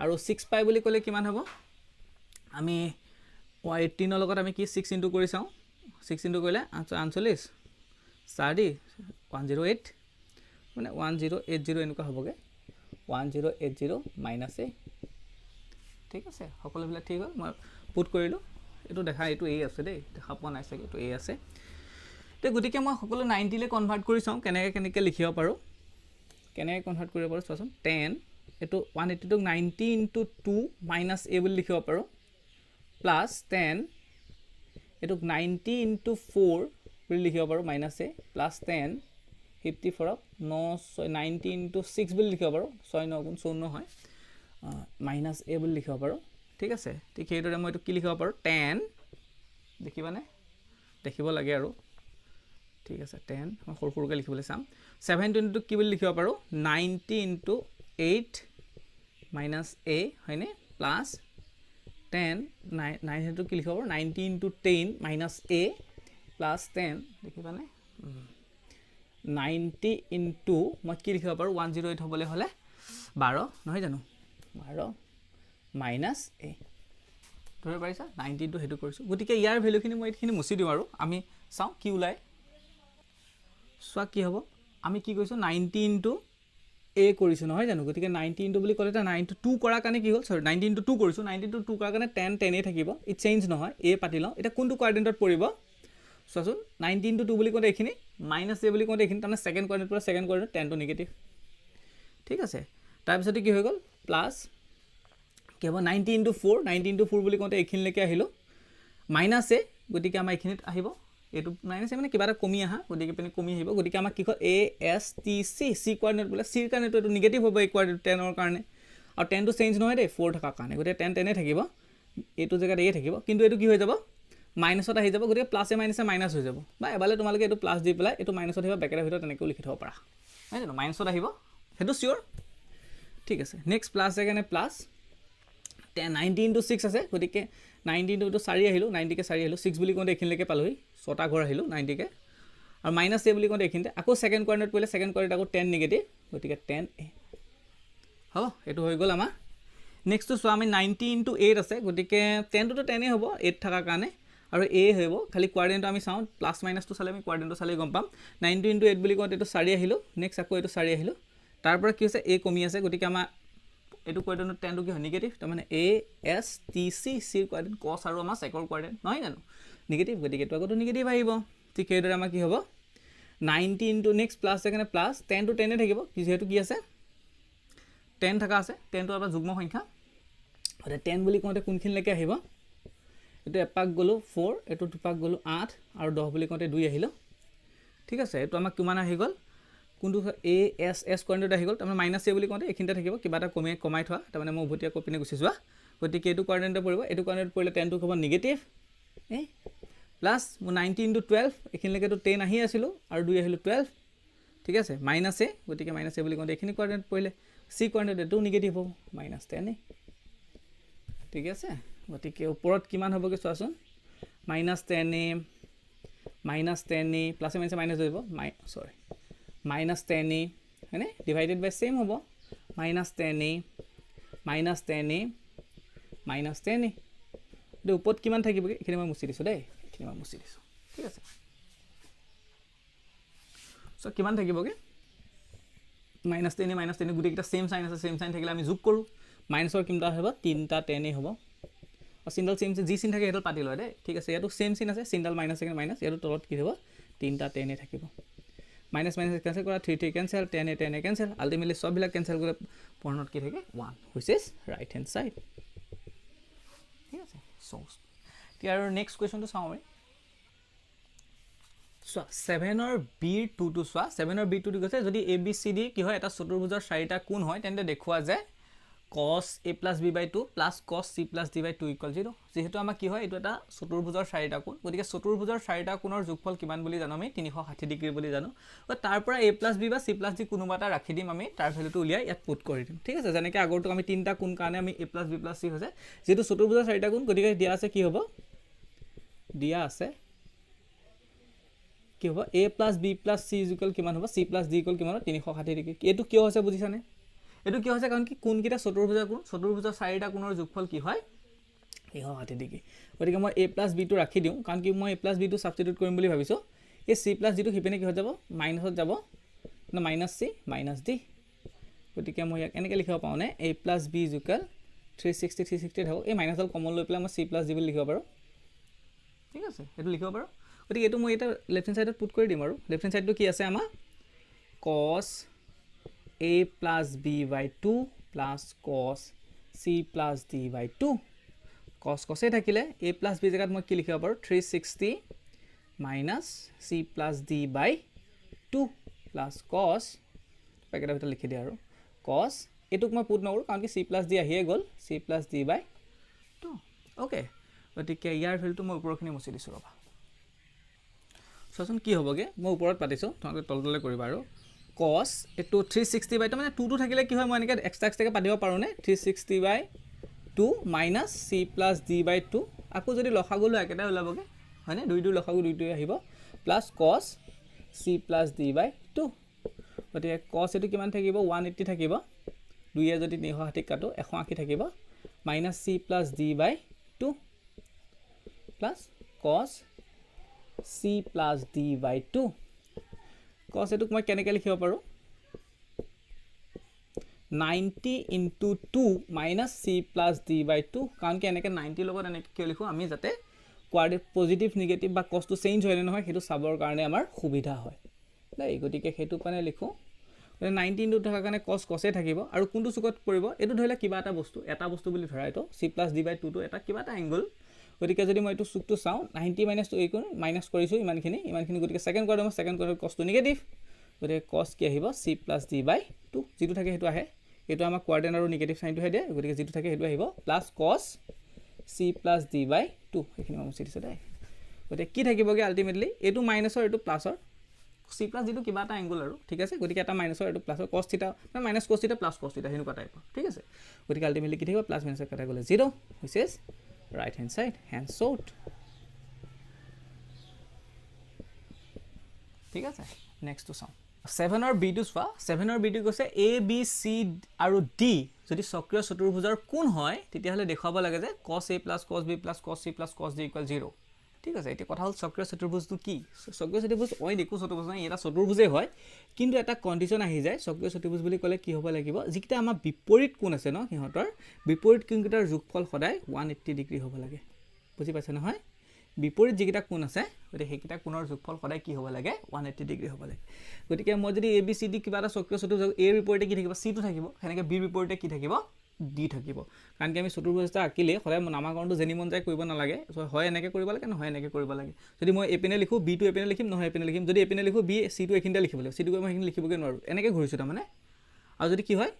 আৰু 6 পাই বুলি ক'লে কিমান হ'ব আমি 18 ৰ লগত আমি কি 6 ইনটু কৰি চাও 6 ইনটু কৰিলে 48 4 108 মানে 1080 এনেকুৱা হ'বগে 1080 - a ঠিক আছে সকলোবিলাক ঠিক হ'ল মই পুট কৰিলো এইটো দেখা এইটো এ আছে দেই দেখা পোৱা নাই চাগে এইটো এ আছে তে গতিকে মই সকলো 90 লে কনভাৰ্ট কৰি চাওঁ কেনেকৈ লিখিব পাৰোঁ কেনেকৈ কনভাৰ্ট কৰিব পাৰোঁ চোৱাচোন 10 এইটো 180 টোক 90 ইনটু 2 মাইনাছ এ বুলি লিখিব পাৰোঁ প্লাছ 10 এইটোক 90 ইনটু 4 বুলি লিখিব পাৰোঁ মাইনাছ এ প্লাছ 10 54 90 ইনটু 6 বুলি লিখিব পাৰোঁ 6 9 গুণ 54 হয় মাইনাছ এ বুলি লিখিব পাৰোঁ ঠিক আছে ঠিক সেইদৰে মই এইটো কি লিখিব পাৰোঁ 10 দেখিবানে দেখিব লাগে আৰু ঠিক আছে 10 মই সৰু সৰুকৈ লিখিবলৈ চাম 720 কি বুলি লিখিব পাৰোঁ 90 ইনটু 8 মাইনাছ এ হয়নে প্লাছ 10 9 কি লিখিব পাৰোঁ 90 into 10 minus A plus 10 দেখিবানে 90 into মই কি লিখিব পাৰোঁ 108 হ'বলৈ হ'লে 12 নহয় জানো 12 মাইনাছ এ ধৰিব পাৰিছা 90 ইনটু সেইটো কৰিছোঁ গতিকে ইয়াৰ ভেলুখিনি মই এইখিনি মুচি দিওঁ আৰু আমি চাওঁ কি ওলায় চোৱা কি হ'ব আমি কি কৰিছোঁ 90 ইনটু এ কৰিছোঁ নহয় জানো গতিকে 90 ইনটু বুলি ক'লে 9 ইনটু 2 কৰাৰ কাৰণে কি হ'ল সৰি 90 ইনটু 2 কৰিছোঁ 90 ইনটু 2 কৰাৰ কাৰণে 10 10 থাকিব ই চেঞ্জ নহয় এ পাতি লওঁ এতিয়া কোনটো কোৱাড্ৰেণ্টত পৰিব চোৱাচোন 90 ইনটু 2 বুলি কওঁতে এইখিনি মাইনাছ এ বুলি কওঁতে এইখিনি তাৰমানে ছেকেণ্ড কোৱাড্ৰেণ্ট পৰা ছেকেণ্ড কোৱাড্ৰেণ্ট 10 টো নিগেটিভ ঠিক আছে তাৰপিছতে কি হৈ গ'ল প্লাছ কি হ'ব 90 ইনটু 4 বুলি কওঁতে এইখিনিলৈকে আহিলোঁ মাইনাছ এ গতিকে আমাৰ এইখিনিত আহিব এইটো মাইনাছ এ মানে কিবা এটা কমি আহা গতিকে পিনে কমি আহিব গতিকে আমাক কি হ'ল এ এছ টি চি কোৱাৰ্ডিনেট বোলে চিৰ কাৰণেতো এইটো নিগেটিভ হ'ব এই কোৱাৰ্ডিনেট 10ৰ কাৰণে আৰু 10 টো চেঞ্জ নহয় দেই 4 থকাৰ কাৰণে গতিকে 10 10 থাকিব এইটো জেগাত এ থাকিব কিন্তু এইটো কি হৈ যাব মাইনাছত আহি যাব গতিকে প্লাছে মাইনাছে মাইনাছ হৈ যাব বা এবালে তোমালোকে এইটো প্লাছ দি পেলাই এইটো মাইনাছত আহিব বেকেটৰ ভিতৰত তেনেকৈও লিখি থ'ব পাৰা নহয় জানো মাইনাছত আহিব সেইটো চিয়'ৰ ঠিক আছে নেক্সট প্লাছ সেইকাৰণে প্লাছ 90 ইনটু 6 আছে গতিকে 90 ইনটু 4 আহিলোঁ 90কে 4 আহিলোঁ 6 বুলি কওঁতে এইখিনিলৈকে পালোহি 6টা ঘৰ আহিলোঁ 90কে আৰু মাইনাছ এ বুলি কওঁতে এইখিনিতে আকৌ ছেকেণ্ড কোৱাৰ্ডিনেট পৰিলে ছেকেণ্ড কোৱাৰ্ডিনেট আকৌ 10 নিগেটিভ গতিকে 10 এ হ'ব এইটো হৈ গ'ল আমাৰ নেক্সটটো চোৱা আমি 90 ইনটু 8 আছে গতিকে 10 টোতো 10 হ'ব 8 থকাৰ কাৰণে আৰু এ হ'ব খালি কোৱাৰ্ডিনেটটো আমি চাওঁ প্লাছ মাইনাছটো চালে আমি কোৱাৰ্ডিনেটটো চালেই গম পাম 90 ইনটু 8 বুলি কওঁতে এইটো 4 আহিলোঁ নেক্সট আকৌ এইটো 4 আহিলোঁ তাৰ পৰা কি হৈছে এ কমি আছে গতিকে আমাৰ এইটো কোৱাৰ্ডিনেট 10 টো কি হয় নিগেটিভ তাৰমানে এ এছ টি চিৰ কোৱাৰ্ডিনেট কছ আৰু আমাৰ চেকৰ কোৱাৰ্ডিনেট নহয় জানো নিগেটিভ গতিকে এইটো আকৌ নিগেটিভ আহিব ঠিক সেইদৰে আমাৰ কি হ'ব 90 ইনটু নেক্সট প্লাছ সেইকাৰণে প্লাছ 10 টো 10 থাকিব যিহেতু কি আছে 10 থকা আছে 10 টো আমাৰ যুগ্ম সংখ্যা গতিকে 10 বুলি কওঁতে কোনখিনিলৈকে আহিব এইটো এপাক গ'লোঁ 4 এইটো দুপাক গ'লোঁ 8 আৰু 10 বুলি কওঁতে 2 আহিলোঁ ঠিক আছে এইটো আমাক কিমান আহি গ'ল কোনটো এ এছ এছ কোৱাৰ্ডিনেট আহি গ'ল তাৰমানে মাইনাছ এ বুলি কওঁতে এইখিনিতে থাকিব কিবা এটা কমাই থোৱা তাৰমানে মই উভতি আকৌ পিনে গুচি যোৱা গতিকে এইটো কোৱাৰ্ডিনেটে পৰিব এইটো কোৱাৰ্ডিনেট পৰিলে 10 টো হ'ব নিগেটিভ প্লাছ মোৰ 90 ইনটু 12 এইখিনিলৈকেতো 10 আহি আছিলোঁ আৰু 2 আহিলোঁ 12 ঠিক আছে মাইনাছ এ গতিকে মাইনাছ এ বুলি কওঁতে এইখিনি কোৱাৰ্ডিনেট পৰিলে চি কোৱাৰ্ডিনেট এইটো নিগেটিভ হ'ব মাইনাছ 10 ঠিক আছে গতিকে ওপৰত কিমান হ'বগৈ চোৱাচোন মাইনাছ 10 প্লাছে মাইনাছে মাইনাছ হৈ যাব মাইনাছ 10 হয়নে ডিভাইডেড বাই ছেইম হ'ব মাইনাছ 10 এইটো ওপৰত কিমান থাকিবগৈ এইখিনি মই মুচি দিছোঁ দেই এইখিনি মই মুচি দিছোঁ ঠিক আছে চ' কিমান থাকিবগৈ মাইনাছ 10 গোটেইকেইটা ছেইম চাইন আছে ছেইম চাইন থাকিলে আমি যোগ কৰোঁ মাইনাছৰ কিমানটা হ'ব 3টা 10 হ'ব আৰু চিনডাল ছেইম যি চিন থাকে সেইডাল পাতি লয় দেই ঠিক আছে ইয়াতো ছেইম চিন আছে চিনডাল মাইনাছ ছেকেণ্ড মাইনাছ ইয়াতো তলত কি হ'ব 3টা 10 থাকিব মাইনাছ কেঞ্চেল কৰা 3 কেঞ্চেল 10 কেঞ্চেল আল্টিমেটলি চববিলাক কেঞ্চেল কৰি পূৰ্ণত কি থাকে 1 which is right hand side ঠিক আছে চ' এতিয়া আৰু নেক্সট কুৱেশ্যনটো চাওঁ আমি চোৱা 7ৰ বিৰ 2টো চোৱা 7ৰ বিৰ 2টো কৈছে যদি এ বি চি ডি কি হয় এটা চতুৰ্ভুজৰ 4টা কোণ হয় তেন্তে দেখুওৱা যে cos a plus b by 2 plus cos c plus d by 2 equal 0 যেহেতু আমাৰ কি হয় এইটো এটা চতুৰ্ভুজৰ 4টা কোণ গতিকে চতুৰ্ভুজৰ 4টা কোণৰ যোগফল কিমান বুলি জানো আমি 360 ডিগ্ৰী বুলি জানো তাৰ পৰা a plus b বা c plus d কোনোবা এটা ৰাখি দিম আমি তাৰ ভ্যালুটো উলিয়াই ইয়াত পুট কৰি দিম ঠিক আছে যেনেকৈ আগৰটো আমি 3টা কোণ কাৰণে আমি a plus b plus c হৈছে যেহেতু চতুৰ্ভুজৰ 4টা কোণ গতিকে দিয়া আছে কি হ'ব দিয়া আছে কি হ'ব a plus b plus c equal কিমান হ'ব c plus d equal কিমান হ'ব 360 ডিগ্ৰী এইটো কিয় হৈছে বুজিছানে এইটো কি হৈছে কাৰণ কি কোনকেইটা চতুৰ্ভুজৰ 4টা কোণৰ যোগফল কি হয় 360 ডিগ্ৰী গতিকে মই a plus b টো ৰাখি দিওঁ কাৰণ কি মই a plus b টো সাবস্টিটিউট কৰিম বুলি ভাবিছো এই c plus d টো হিপেনে কি হৈ যাব মাইনাছত যাব না মাইনাছ c মাইনাছ d গতিকে মই ইয়াক এনেকৈ লিখিব পাওঁ নে a plus b equal 360 থাকক এই মাইনাছডাল কমন লৈ পেলাই মই c plus d বুলি লিখিব পাৰোঁ ঠিক আছে এইটো লিখিব পাৰো গতিকে এইটো মই এটা লেফট হ্যান্ড সাইডত পুট কৰি দিম আৰু লেফট হ্যান্ড সাইডটো কি আছে আমাৰ cos a plus b by 2 plus cos c plus d by 2 cos cosে থাকিলে a plus b জায়গাত মই কি লিখিব পাৰো 360 minus c plus d by 2 plus cos পেকেটৰ ভিতৰত লিখি দিয়া আৰু cos এটুক মই পুট নকৰো কাৰণ কি c plus d আহিয়ে গল c plus d by 2 okay গতিকে ইয়াৰ ভ্যালুটো মই ওপৰখিনি মুছি দিছো ৰবা সচোন কি হ'বগে মই ওপৰত পাতিছো তোমাক তলতলে কৰিবা আৰু cos এটো 360 বাই মানে 2 থাকিলে কি হয় মই এনেকে এক্সট্ৰাকে পাতিব পাৰো নে 360 বাই 2 minus c plus d by 2 আকৌ যদি লসাগু লৈ একেটা ওলাবগে হয়নে 2 লসাগু 2 আহিব plus cos c plus d by 2 গতিকে cos এটো কিমান থাকিব 180 থাকিব 2 এ যদি 960 কাটো 180 থাকিব minus c plus d by 2 plus cos c plus d by 2 cos এটুক মই কেনেকৈ লিখিব পাৰো 90 into 2 minus c plus d by 2 কাৰণ কি এনেকৈ 90 লগত এনেকৈ কিয় লিখো আমি যাতে কোৱাড্ৰেট পজিটিভ নেগেটিভ বা cos টো চেঞ্জ হয় নে নহয় হেতু চাবৰ কাৰণে আমাৰ সুবিধা হয় নাই গতিকে হেতু পানে লিখো 90 into থকাৰ কাৰণে cos cosে থাকিব আৰু কোনটো চুকত পৰিব এটো ধৰিলে কিবা এটা বস্তু বুলি ধৰা এটো c plus d by 2 টো এটা কিবা এটা এংগল গতিকে যদি মই এটো চুকটো চাও 90 minus 2 এই মাইনাস কৰিছো ইমানখিনি গতিকে সেকেন্ড কোৱাড্ৰেট cos টো নেগেটিভ গতিকে cos কি আহিব c plus d by 2 যেটো থাকে হেতু আহে এটো আমাৰ কোৱাড্ৰেট আৰু নেগেটিভ সাইনটো হে দিয়ে গতিকে যেটো থাকে হেতু আহিব plus cos c plus d by 2 এখিনি মই মুছি দিছো দেই গতিকে কি থাকিবগে আলটিমেটলি এটো মাইনাসৰ এটো প্লাসৰ c plus d টো কিবা এটা এংগল আৰু ঠিক আছে গতিকে এটা মাইনাসৰ এটো প্লাসৰ cos থিটা মানে মাইনাস cos থিটা প্লাস cos থিটা হেনুকা টাইপৰ ঠিক আছে গতিকে আলটিমেটলি কি থাকিব প্লাস মাইনাসৰ কাটা গলে 0 which is right hand side hence solved ঠিক আছে নেক্সট টু চাও 7 or b টু চোৱা 7 or b টু কৈছে a b c আৰু d যদি চক্ৰীয় চতুৰ্ভুজৰ কোণ হয় তেতিয়া হলে দেখাব লাগে যে cos a plus cos b plus cos c plus cos d equal 0 ঠিক আছে এটা কথা হল চক্ৰীয় চতুৰ্ভুজটো কি চক্ৰীয় চতুৰ্ভুজ অইন একো চতুৰ্ভুজ নাই এটা চতুৰ্ভুজে হয় কিন্তু এটা কন্ডিশন আহি যায় চক্ৰীয় চতুৰ্ভুজ বুলি ক'লে কি হ'ব লাগিব যিকিটা আমাৰ বিপৰীত কোণ আছে ন সিহঁতৰ বিপৰীত কোণকিটাৰ যোগফল সদায় 180 ডিগ্ৰী হ'ব লাগে বুজি পাইছা নহয় বিপৰীত যিকিটা কোণ আছে গতিকে হেকিটা কোণৰ যোগফল সদায় কি হ'ব লাগে 180 ডিগ্ৰী হ'ব লাগে গতিকে মই যদি a b c d কিবা এটা চক্ৰীয় চতুৰ্ভুজ a ৰ বিপৰীতে কি থাকিব c টো থাকিব হেনেকে b ৰ বিপৰীতে কি থাকিব d থাকিব কাৰণ কি আমি চতুৰ্ভুজ এটা আকিলে সদায় নামাকৰণটো জেনি মন যায় কৰিব নালাগে হয় এনেকে কৰিব লাগে নহয় এনেকে কৰিব লাগে যদি মই a পিনে লিখো b টো a পিনে লিখিম নহয় a পিনে লিখিম যদি a পিনে লিখো b c টো এখিনতে লিখিব লাগিব c টো মই এখিন লিখিবগে নোৱাৰো এনেকে ঘূৰিছো তাৰ মানে আৰু যদি কি হয়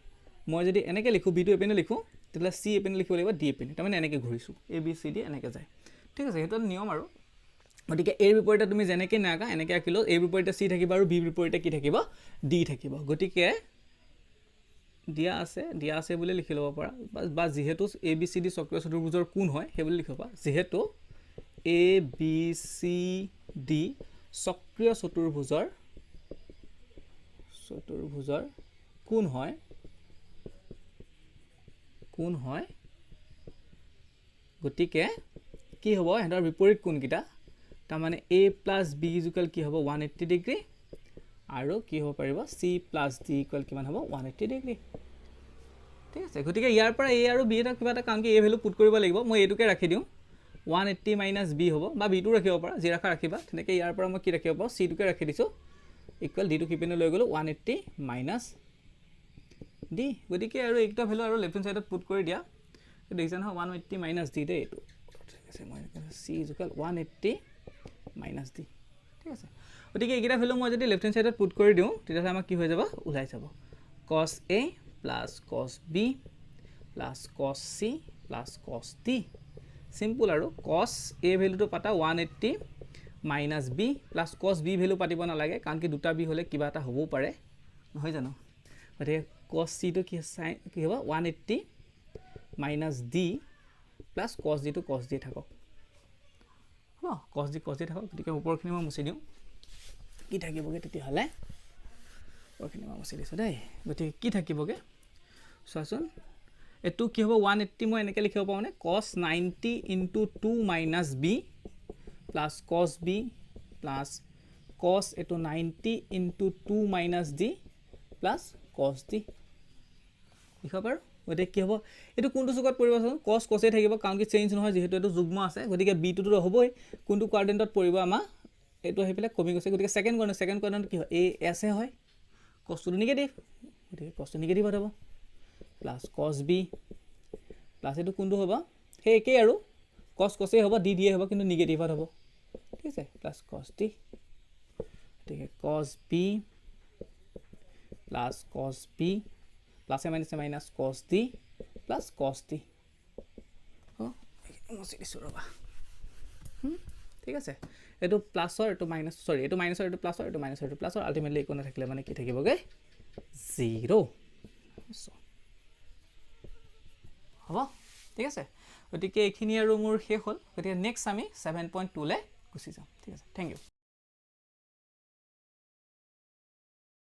মই যদি এনেকে লিখো b টো a পিনে লিখো তেতিয়া c a পিনে লিখিব লাগিব d a পিনে তাৰ মানে এনেকে ঘূৰিছো a b c d এনেকে যায় ঠিক আছে হেতু নিয়ম আৰু গতিকে a ৰ বিপৰীতে তুমি যেনেকে নাগা এনেকে আকিলো a ৰ বিপৰীতে c থাকিব আৰু b ৰ বিপৰীতে কি থাকিব d থাকিব গতিকে দিয়া আছে বুলি লিখি লব পাৰা বা যেহেতু a b c d চক্ৰীয় চতুৰ্ভুজৰ কোণ হয় হে বুলি লিখবা যেহেতু a b c d চক্ৰীয় চতুৰ্ভুজৰ কোণ হয় গতিকে কি হ'ব হেতৰ বিপৰীত কোণকিটা তাৰ মানে a plus b ইকুৱেল কি হ'ব 180 ডিগ্ৰী আৰু কি হ'ব পাৰিব c plus d ইকুৱেল কিমান হ'ব 180 ডিগ্ৰী ঠিক আছে গতিকে ইয়াৰ পৰা a আৰু b এটা কিবা এটা কাম কি a ভ্যালু পুট কৰিব লাগিব মই এটুকে ৰাখি দিও 180 minus b হ'ব বা b টো ৰাখিব পাৰা যি ৰাখিবা তেনেকে ইয়াৰ পৰা মই কি ৰাখিব পাৰো c টোকে ৰাখি দিছো ইকুৱেল d টো কি পিনে লৈ গলো 180 minus d গতিকে আৰু একটা ভ্যালু আৰু লেফট হ্যান্ড সাইডত পুট কৰি দিয়া দেখিছা নহয় 180 minus d দে এটো ঠিক আছে মই c ইকুৱেল 180 minus d ঠিক আছে গতিকে এইকেইটা ভ্যালু মই যদি লেফট হ্যান্ড সাইডত পুট কৰি দিও তেতিয়া আমাৰ কি হৈ যাব উলাই যাব cos a plus cos b plus cos c plus cos d simple আৰু cos a ভ্যালুটো পাতা 180 minus b plus cos b value পাতিব না লাগে কাৰণ কি দুটা b হলে কিবা এটা হ'ব পাৰে নহয় জানো গতিকে cos c টো কি হ'ব 180 minus d plus cos d টো cos d থাকক cos d থাকক গতিকে ওপৰখিনি মই মুছি দিও কি থাকিবগে তেতিয়া হলে ওপৰখিনি মই মুছি দিছো দেই গতিকে কি থাকিবগে চোৱাচোন এটো কি হ'ব 180 মই এনেকে লিখিব পাও নে cos 90 into 2 minus b plus cos b plus cos এটো 90 into 2 minus d plus cos d লিখিব পাৰো গতিকে কি হ'ব এইটো কোনটো চুকত পৰিব চাওঁ কছ কছেই থাকিব কাৰণ কি চেঞ্জ নহয় যিহেতু এইটো যুগ্ম আছে গতিকে বিটোতো হ'বই কোনটো কোৱাড্ৰেণ্টত পৰিব আমাৰ এইটো আহি পেলাই কমি গৈছে গতিকে ছেকেণ্ড কোৱাড্ৰেণ্ট কি হয় এই এছহে হয় কছটো নিগেটিভ গতিকে কছটো নিগেটিভত হ'ব প্লাছ কছ বি প্লাছ এইটো কোনটো হ'ব সেই একেই আৰু কছ কছেই হ'ব ডি দিয়ে হ'ব কিন্তু নিগেটিভত হ'ব ঠিক আছে প্লাছ কছ ডি গতিকে কছ বি প্লাছ কছ বি প্লাছে মাইনাছ কছ ডি প্লাছ কছ ডি অঁ মচি দিছোঁ ৰ'বা ঠিক আছে এইটো প্লাছৰ এইটো মাইনাছ চৰি এইটো মাইনাছৰ এইটো প্লাছৰ এইটো মাইনাছৰ এইটো প্লাছৰ আল্টিমেটলি একো নাথাকিলে মানে কি থাকিবগৈ 0 হ'ব ঠিক আছে গতিকে এইখিনি আৰু মোৰ শেষ হ'ল গতিকে নেক্সট আমি 7.2 লৈ গুচি যাম ঠিক আছে থেংক ইউ